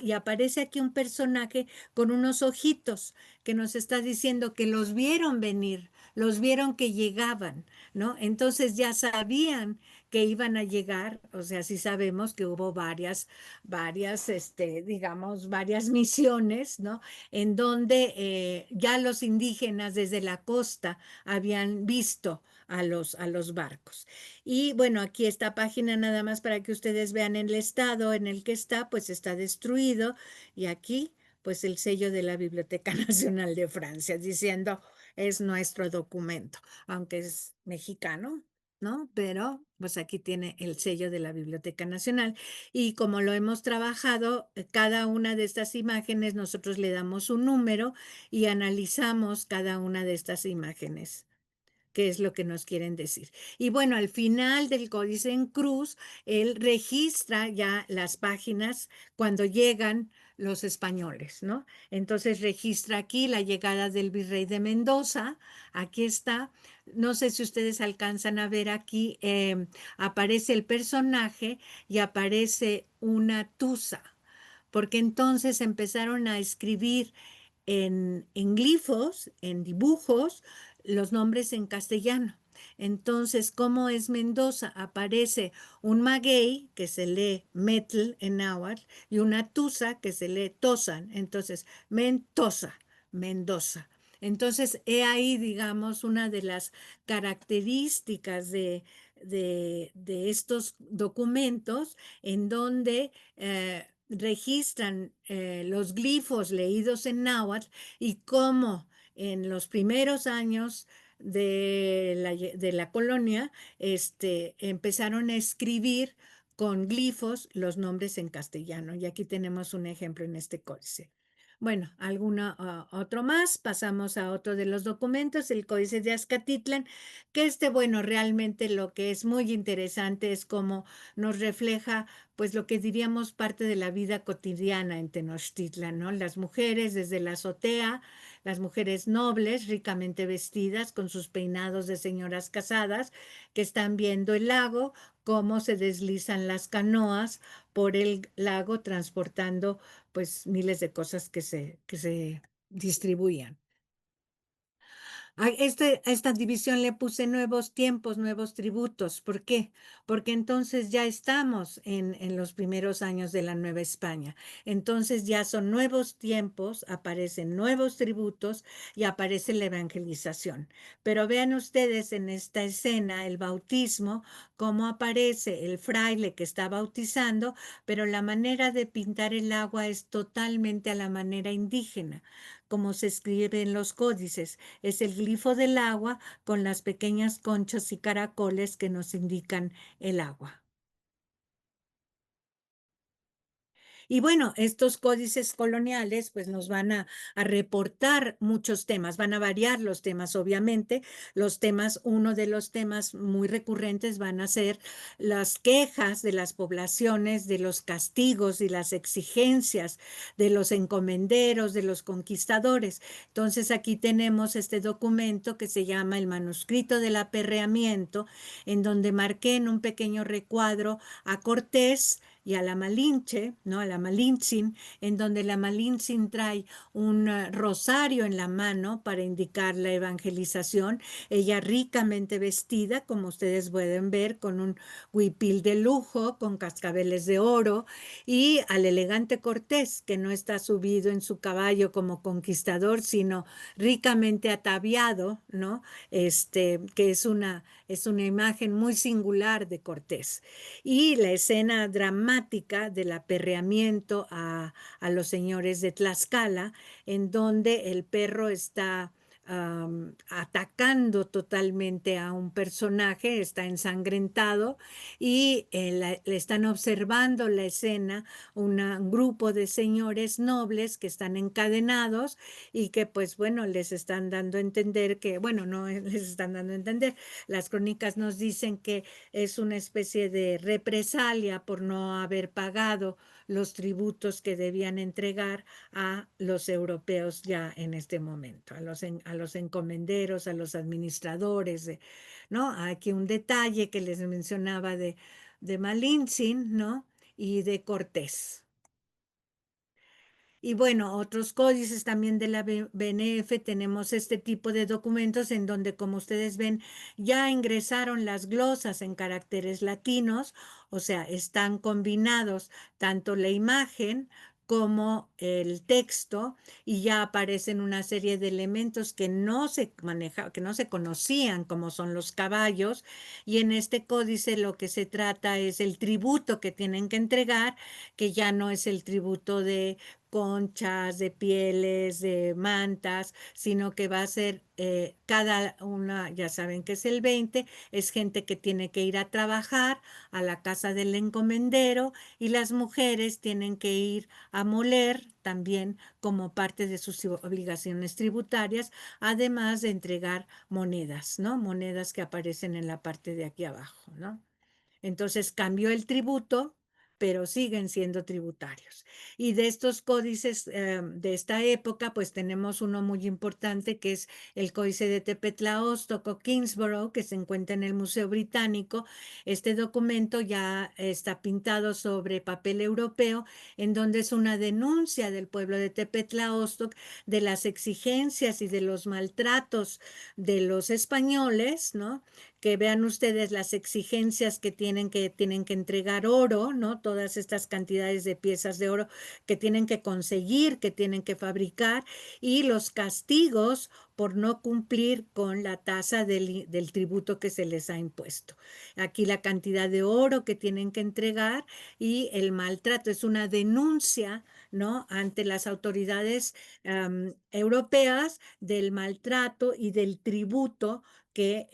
y aparece aquí un personaje con unos ojitos que nos está diciendo que los vieron venir, los vieron que llegaban, ¿no? Entonces ya sabían que iban a llegar, o sea, sí sabemos que hubo digamos, varias misiones, ¿no? En donde ya los indígenas desde la costa habían visto a los barcos. Y bueno, aquí esta página nada más para que ustedes vean el estado en el que está, pues está destruido y aquí pues el sello de la Biblioteca Nacional de Francia diciendo es nuestro documento, aunque es mexicano, ¿no? Pero pues aquí tiene el sello de la Biblioteca Nacional y como lo hemos trabajado, cada una de estas imágenes nosotros le damos un número y analizamos cada una de estas imágenes qué es lo que nos quieren decir. Y bueno, al final del códice en cruz, él registra ya las páginas cuando llegan los españoles, ¿no? Entonces registra aquí la llegada del virrey de Mendoza, aquí está. No sé si ustedes alcanzan a ver aquí, aparece el personaje y aparece una tusa, porque entonces empezaron a escribir en glifos, en dibujos, los nombres en castellano. Entonces, ¿cómo es Mendoza? Aparece un maguey que se lee metl en náhuatl y una tusa que se lee tosan. Entonces, Mendoza, Mendoza. Entonces, he ahí, digamos, una de las características de estos documentos en donde registran los glifos leídos en náhuatl y cómo en los primeros años de la colonia empezaron a escribir con glifos los nombres en castellano. Y aquí tenemos un ejemplo en este códice. Bueno, otro más, pasamos a otro de los documentos, el Códice de Azcatitlan, que bueno, realmente lo que es muy interesante es cómo nos refleja pues lo que diríamos parte de la vida cotidiana en Tenochtitlan, ¿no? Las mujeres desde la azotea, las mujeres nobles, ricamente vestidas, con sus peinados de señoras casadas, que están viendo el lago, cómo se deslizan las canoas por el lago transportando pues miles de cosas que se distribuían. A esta división le puse nuevos tiempos, nuevos tributos. ¿Por qué? Porque entonces ya estamos en los primeros años de la Nueva España. Entonces ya son nuevos tiempos, aparecen nuevos tributos y aparece la evangelización. Pero vean ustedes en esta escena el bautismo, cómo aparece el fraile que está bautizando, pero la manera de pintar el agua es totalmente a la manera indígena, como se escribe en los códices. Es el glifo del agua con las pequeñas conchas y caracoles que nos indican el agua. Y bueno, estos códices coloniales pues nos van a reportar muchos temas, van a variar los temas, obviamente. Los temas, uno de los temas muy recurrentes van a ser las quejas de las poblaciones, de los castigos y las exigencias de los encomenderos, de los conquistadores. Entonces aquí tenemos este documento que se llama el manuscrito del aperreamiento, en donde marqué en un pequeño recuadro a Cortés y a la Malinche, ¿no? A la Malintzin, en donde la Malintzin trae un rosario en la mano para indicar la evangelización. Ella ricamente vestida, como ustedes pueden ver, con un huipil de lujo, con cascabeles de oro, y al elegante Cortés, que no está subido en su caballo como conquistador, sino ricamente ataviado, ¿no? Que es una imagen muy singular de Cortés. Y la escena dramática del aperreamiento a los señores de Tlaxcala, en donde el perro está atacando totalmente a un personaje, está ensangrentado y le están observando la escena un grupo de señores nobles que están encadenados y que pues bueno, les están dando a entender que, bueno, no les están dando a entender, las crónicas nos dicen que es una especie de represalia por no haber pagado los tributos que debían entregar a los europeos ya en este momento, a los encomenderos, a los administradores, ¿no? Aquí un detalle que les mencionaba de Malintzin, ¿no? Y de Cortés. Y bueno, otros códices también de la BNF tenemos este tipo de documentos en donde, como ustedes ven, ya ingresaron las glosas en caracteres latinos, o sea, están combinados tanto la imagen como el texto y ya aparecen una serie de elementos que no se que no se conocían, como son los caballos, y en este códice lo que se trata es el tributo que tienen que entregar, que ya no es el tributo de conchas, de pieles, de mantas, sino que va a ser cada una, ya saben que es el 20, es gente que tiene que ir a trabajar a la casa del encomendero y las mujeres tienen que ir a moler también como parte de sus obligaciones tributarias, además de entregar monedas, ¿no? Monedas que aparecen en la parte de aquí abajo, ¿no? Entonces cambió el tributo, pero siguen siendo tributarios. Y de estos códices de esta época, pues tenemos uno muy importante que es el Códice de Tepetlaóstoc o Kingsborough, que se encuentra en el Museo Británico. Este documento ya está pintado sobre papel europeo, en donde es una denuncia del pueblo de Tepetlaóstoc de las exigencias y de los maltratos de los españoles, ¿no? Que vean ustedes las exigencias que tienen que entregar oro, ¿no? Todas estas cantidades de piezas de oro que tienen que conseguir, que tienen que fabricar, y los castigos por no cumplir con la tasa del tributo que se les ha impuesto. Aquí la cantidad de oro que tienen que entregar y el maltrato es una denuncia, ¿no? Ante las autoridades europeas del maltrato y del tributo que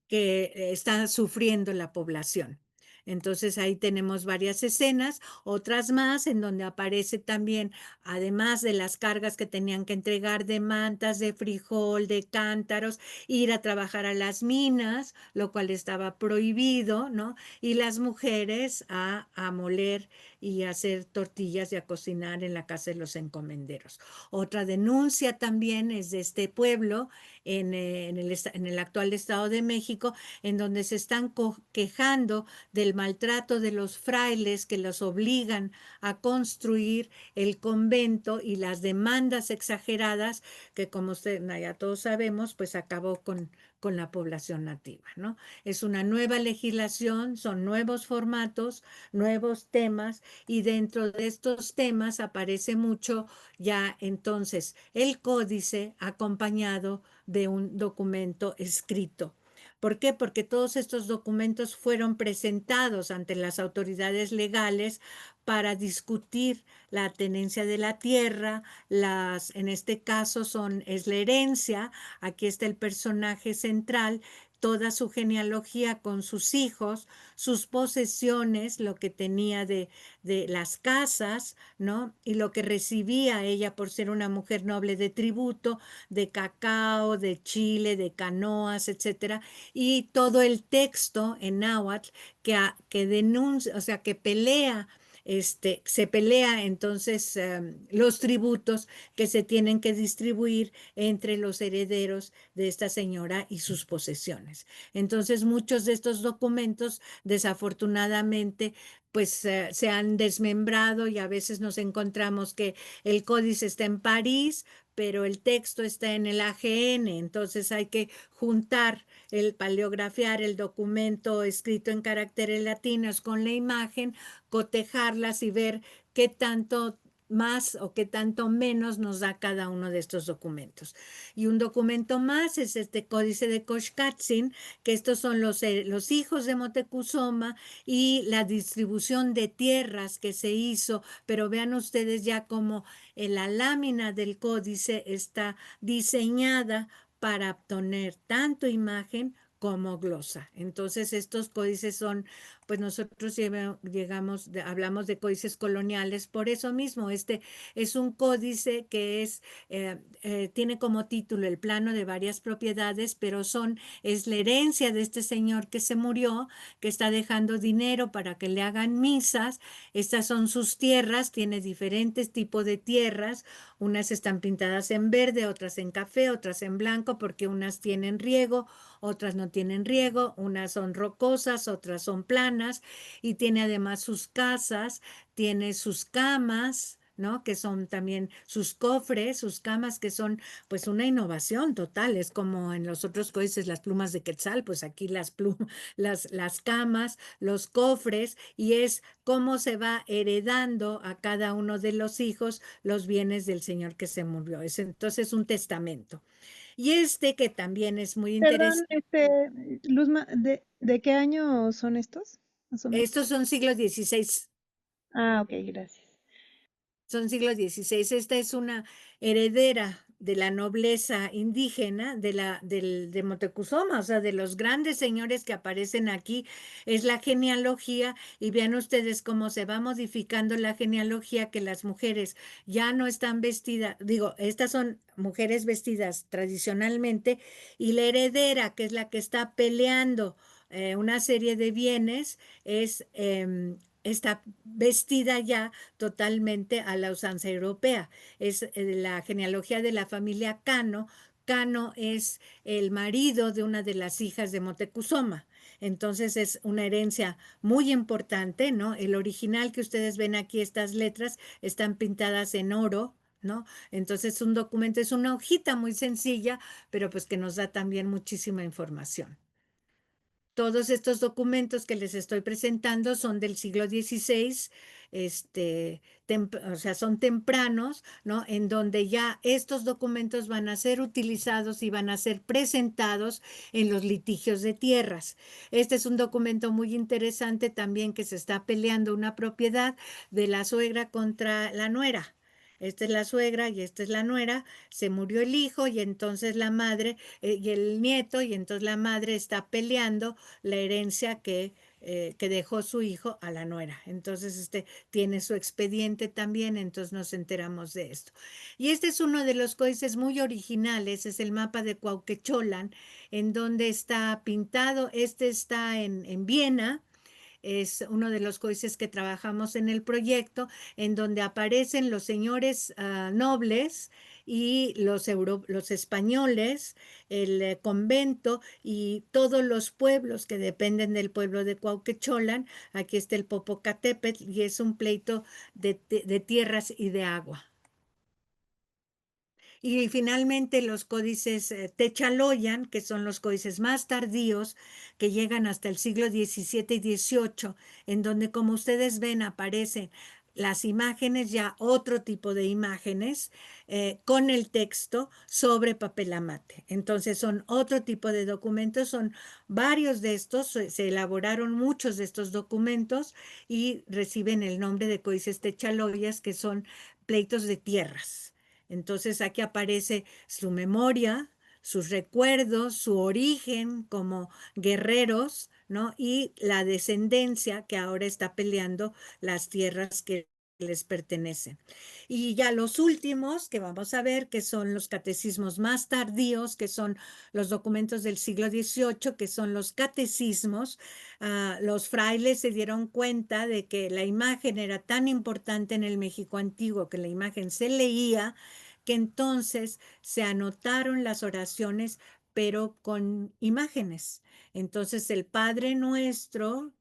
está sufriendo la población. Entonces ahí tenemos varias escenas, otras más en donde aparece también, además de las cargas que tenían que entregar de mantas, de frijol, de cántaros, ir a trabajar a las minas, lo cual estaba prohibido, ¿no? Y las mujeres a moler y a hacer tortillas y a cocinar en la casa de los encomenderos. Otra denuncia también es de este pueblo en el actual Estado de México, en donde se están quejando del maltrato de los frailes que los obligan a construir el convento y las demandas exageradas que, como ya todos sabemos, pues acabó con la población nativa, ¿no? Es una nueva legislación, son nuevos formatos, nuevos temas, y dentro de estos temas aparece mucho ya entonces el códice acompañado de un documento escrito. ¿Por qué? Porque todos estos documentos fueron presentados ante las autoridades legales para discutir la tenencia de la tierra, en este caso es la herencia, aquí está el personaje central toda su genealogía con sus hijos, sus posesiones, lo que tenía de las casas, ¿no? Y lo que recibía ella por ser una mujer noble de tributo, de cacao, de chile, de canoas, etcétera, y todo el texto en náhuatl que denuncia, o sea, que pelea. Se pelea entonces los tributos que se tienen que distribuir entre los herederos de esta señora y sus posesiones. Entonces, muchos de estos documentos, desafortunadamente, pues se han desmembrado y a veces nos encontramos que el códice está en París, pero el texto está en el AGN, entonces hay que juntar paleografiar el documento escrito en caracteres latinos con la imagen, cotejarlas y ver qué tanto más o qué tanto menos nos da cada uno de estos documentos. Y un documento más es este códice de Coxcatzin, que estos son los hijos de Motecuzoma y la distribución de tierras que se hizo, pero vean ustedes ya como la lámina del códice está diseñada para obtener tanto imagen como glosa. Entonces, estos códices son, pues nosotros hablamos de códices coloniales, por eso mismo, este es un códice que tiene como título el plano de varias propiedades, pero es la herencia de este señor que se murió, que está dejando dinero para que le hagan misas. Estas son sus tierras, tiene diferentes tipos de tierras, unas están pintadas en verde, otras en café, otras en blanco, porque unas tienen riego, otras no tienen riego, unas son rocosas, otras son planas, y tiene además sus casas, tiene sus camas, ¿no? Que son también sus cofres, sus camas, que son pues una innovación total. Es como en los otros códices las plumas de Quetzal, pues aquí las camas, los cofres, y es cómo se va heredando a cada uno de los hijos los bienes del señor que se murió. Es entonces un testamento. Y que también es muy Perdón, interesante. Luzma, ¿de qué año son estos? Más o menos. Estos son siglos XVI. Ah, ok, gracias. Son siglo XVI. Esta es una heredera de la nobleza indígena de Motecuzoma, o sea, de los grandes señores que aparecen aquí. Es la genealogía y vean ustedes cómo se va modificando la genealogía, que las mujeres ya no están vestidas, digo, estas son mujeres vestidas tradicionalmente y la heredera, que es la que está peleando una serie de bienes, está vestida ya totalmente a la usanza europea. Es la genealogía de la familia Cano. Cano es el marido de una de las hijas de Motecuzoma. Entonces es una herencia muy importante, ¿no? El original que ustedes ven aquí, estas letras, están pintadas en oro, ¿no? Entonces un documento es una hojita muy sencilla, pero pues que nos da también muchísima información. Todos estos documentos que les estoy presentando son del siglo XVI, o sea, son tempranos, ¿no? En donde ya estos documentos van a ser utilizados y van a ser presentados en los litigios de tierras. Este es un documento muy interesante también, que se está peleando una propiedad de la suegra contra la nuera. Esta es la suegra y esta es la nuera. Se murió el hijo y entonces la madre y el nieto, y entonces la madre está peleando la herencia que dejó su hijo a la nuera. Entonces, tiene su expediente también, entonces nos enteramos de esto. Y este es uno de los códices muy originales, es el mapa de Cuauhquecholan, en donde está pintado. Este está en Viena. Es uno de los códices que trabajamos en el proyecto, en donde aparecen los señores nobles y los españoles, el convento y todos los pueblos que dependen del pueblo de Cuauhquecholan. Aquí está el Popocatépetl y es un pleito de tierras y de agua. Y finalmente los códices Techaloyan, que son los códices más tardíos, que llegan hasta el siglo XVII y XVIII, en donde, como ustedes ven, aparecen las imágenes, ya otro tipo de imágenes, con el texto sobre papel amate. Entonces son otro tipo de documentos, son varios de estos, se elaboraron muchos de estos documentos y reciben el nombre de códices Techaloyas, que son pleitos de tierras. Entonces aquí aparece su memoria, sus recuerdos, su origen como guerreros, ¿no? Y la descendencia que ahora está peleando las tierras que les pertenecen. Y ya los últimos que vamos a ver, que son los catecismos más tardíos, que son los documentos del siglo XVIII, que son los catecismos. Los frailes se dieron cuenta de que la imagen era tan importante en el México antiguo, que la imagen se leía, que entonces se anotaron las oraciones, pero con imágenes. Entonces el Padre Nuestro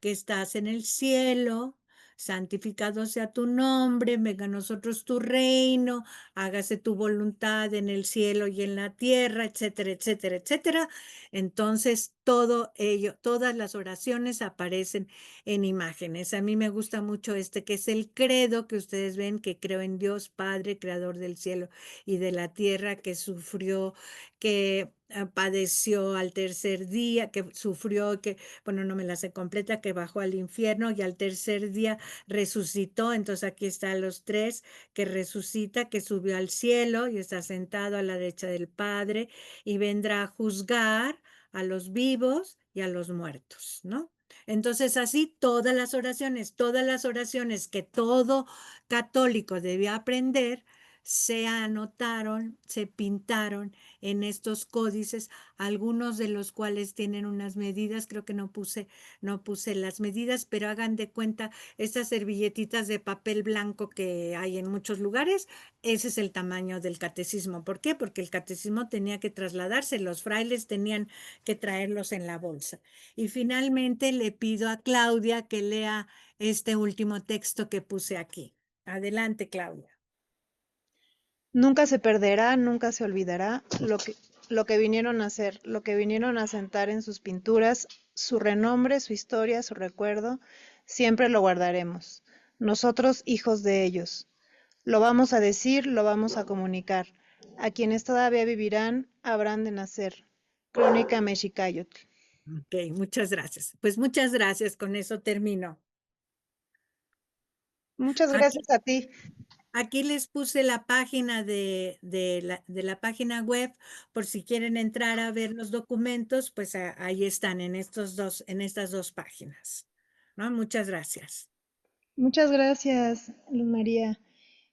que estás en el cielo, santificado sea tu nombre, venga a nosotros tu reino, hágase tu voluntad en el cielo y en la tierra, etcétera, etcétera, etcétera. Entonces, todo ello, todas las oraciones aparecen en imágenes. A mí me gusta mucho este, que es el credo que ustedes ven, que creo en Dios Padre, creador del cielo y de la tierra, que sufrió, que padeció al tercer día, que sufrió, que bueno, no me la sé completa, que bajó al infierno y al tercer día resucitó. Entonces aquí están los tres, que resucita, que subió al cielo y está sentado a la derecha del Padre y vendrá a juzgar a los vivos y a los muertos, ¿no? Entonces así todas las oraciones que todo católico debía aprender, se anotaron, se pintaron en estos códices, algunos de los cuales tienen unas medidas, creo que no puse las medidas, pero hagan de cuenta estas servilletitas de papel blanco que hay en muchos lugares, ese es el tamaño del catecismo. ¿Por qué? Porque el catecismo tenía que trasladarse, los frailes tenían que traerlos en la bolsa. Y finalmente le pido a Claudia que lea este último texto que puse aquí. Adelante, Claudia. Nunca se perderá, nunca se olvidará lo que vinieron a hacer, lo que vinieron a sentar en sus pinturas, su renombre, su historia, su recuerdo, siempre lo guardaremos. Nosotros, hijos de ellos. Lo vamos a decir, lo vamos a comunicar. A quienes todavía vivirán, habrán de nacer. Crónica Mexicayotl. Ok, muchas gracias. Pues muchas gracias, con eso termino. Muchas Aquí, gracias a ti. aquí les puse la página de la página web, por si quieren entrar a ver los documentos, pues ahí están en estas dos páginas. ¿No? Muchas gracias. Muchas gracias, Luz María.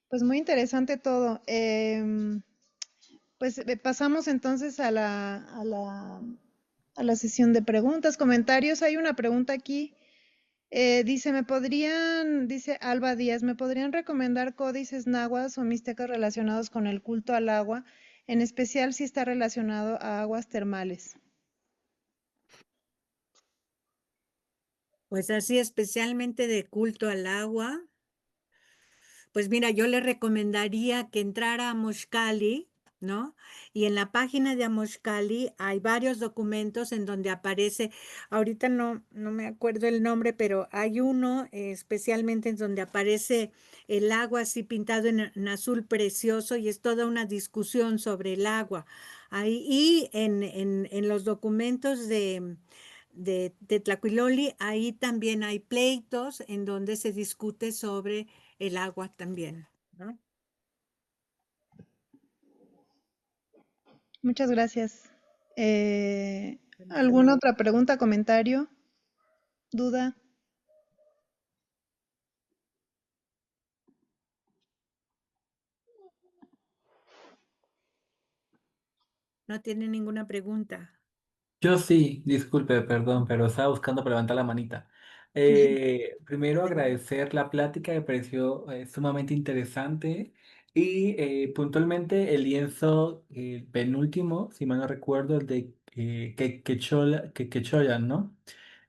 Pues muy interesante todo. Pues pasamos entonces a la sesión de preguntas, comentarios. Hay una pregunta aquí. Dice Alba Díaz, ¿me podrían recomendar códices náhuatl o mixtecas relacionados con el culto al agua, en especial si está relacionado a aguas termales? Pues así especialmente de culto al agua. Pues mira, yo le recomendaría que entrara a Moshkali, ¿no? Y en la página de Amoshkali hay varios documentos en donde aparece, ahorita no me acuerdo el nombre, pero hay uno especialmente en donde aparece el agua así pintado en azul precioso y es toda una discusión sobre el agua. Ahí, y en los documentos de Tlacuiloli, ahí también hay pleitos en donde se discute sobre el agua también, ¿no? Muchas gracias. ¿Alguna otra pregunta, comentario, duda? No tiene ninguna pregunta. Yo sí, disculpe, perdón, pero estaba buscando para levantar la manita. Primero agradecer la plática, me pareció sumamente interesante y puntualmente el lienzo penúltimo, si mal no recuerdo, el de Quechoyan, ¿no?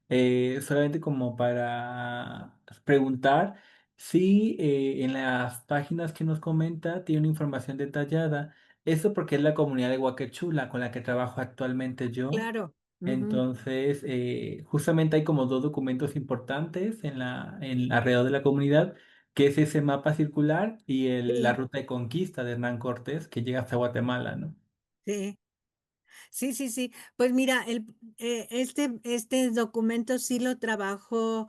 Solamente como para preguntar si en las páginas que nos comenta tiene una información detallada. Esto porque es la comunidad de Huaquechula con la que trabajo actualmente yo. Claro. Ujú. Entonces, justamente hay como dos documentos importantes alrededor de la comunidad, que es ese mapa circular y la Sí, ruta de conquista de Hernán Cortés que llega hasta Guatemala, ¿no? sí. Sí, sí, sí. Pues mira, este documento sí lo trabajó,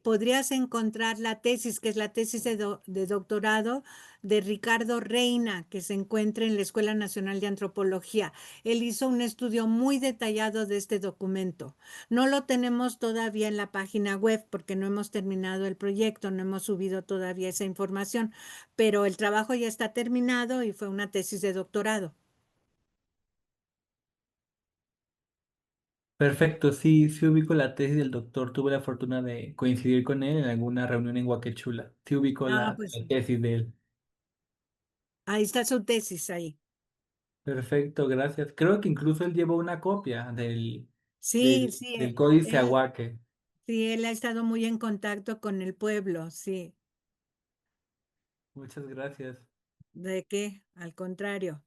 podrías encontrar la tesis, que es la tesis de doctorado de Ricardo Reina, que se encuentra en la Escuela Nacional de Antropología. Él hizo un estudio muy detallado de este documento. No lo tenemos todavía en la página web porque no hemos terminado el proyecto, no hemos subido todavía esa información, pero el trabajo ya está terminado y fue una tesis de doctorado. Perfecto, sí, sí ubico la tesis del doctor. Tuve la fortuna de coincidir con él en alguna reunión en Huaquechula. Sí ubico Ah, la pues tesis de él. ahí está su tesis ahí. Perfecto, gracias. Creo que incluso él llevó una copia Sí, sí, del Códice él, Aguaque. sí, él ha estado muy en contacto con el pueblo, sí. Muchas gracias. ¿De qué? Al contrario.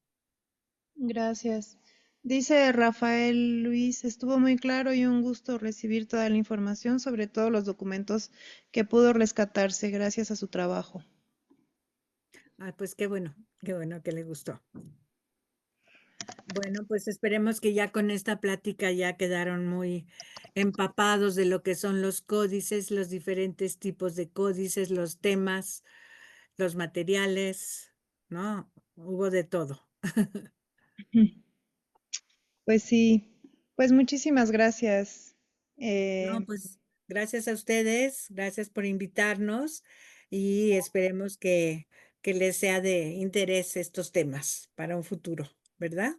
Gracias. Dice Rafael Luis, estuvo muy claro y un gusto recibir toda la información sobre todos los documentos que pudo rescatarse gracias a su trabajo. Ah, pues qué bueno que le gustó. Bueno, pues esperemos que ya con esta plática ya quedaron muy empapados de lo que son los códices, los diferentes tipos de códices, los temas, los materiales, ¿no? Hubo de todo. Pues sí, pues muchísimas gracias. No, Eh, pues gracias a ustedes, gracias por invitarnos y esperemos que les sea de interés estos temas para un futuro, ¿verdad?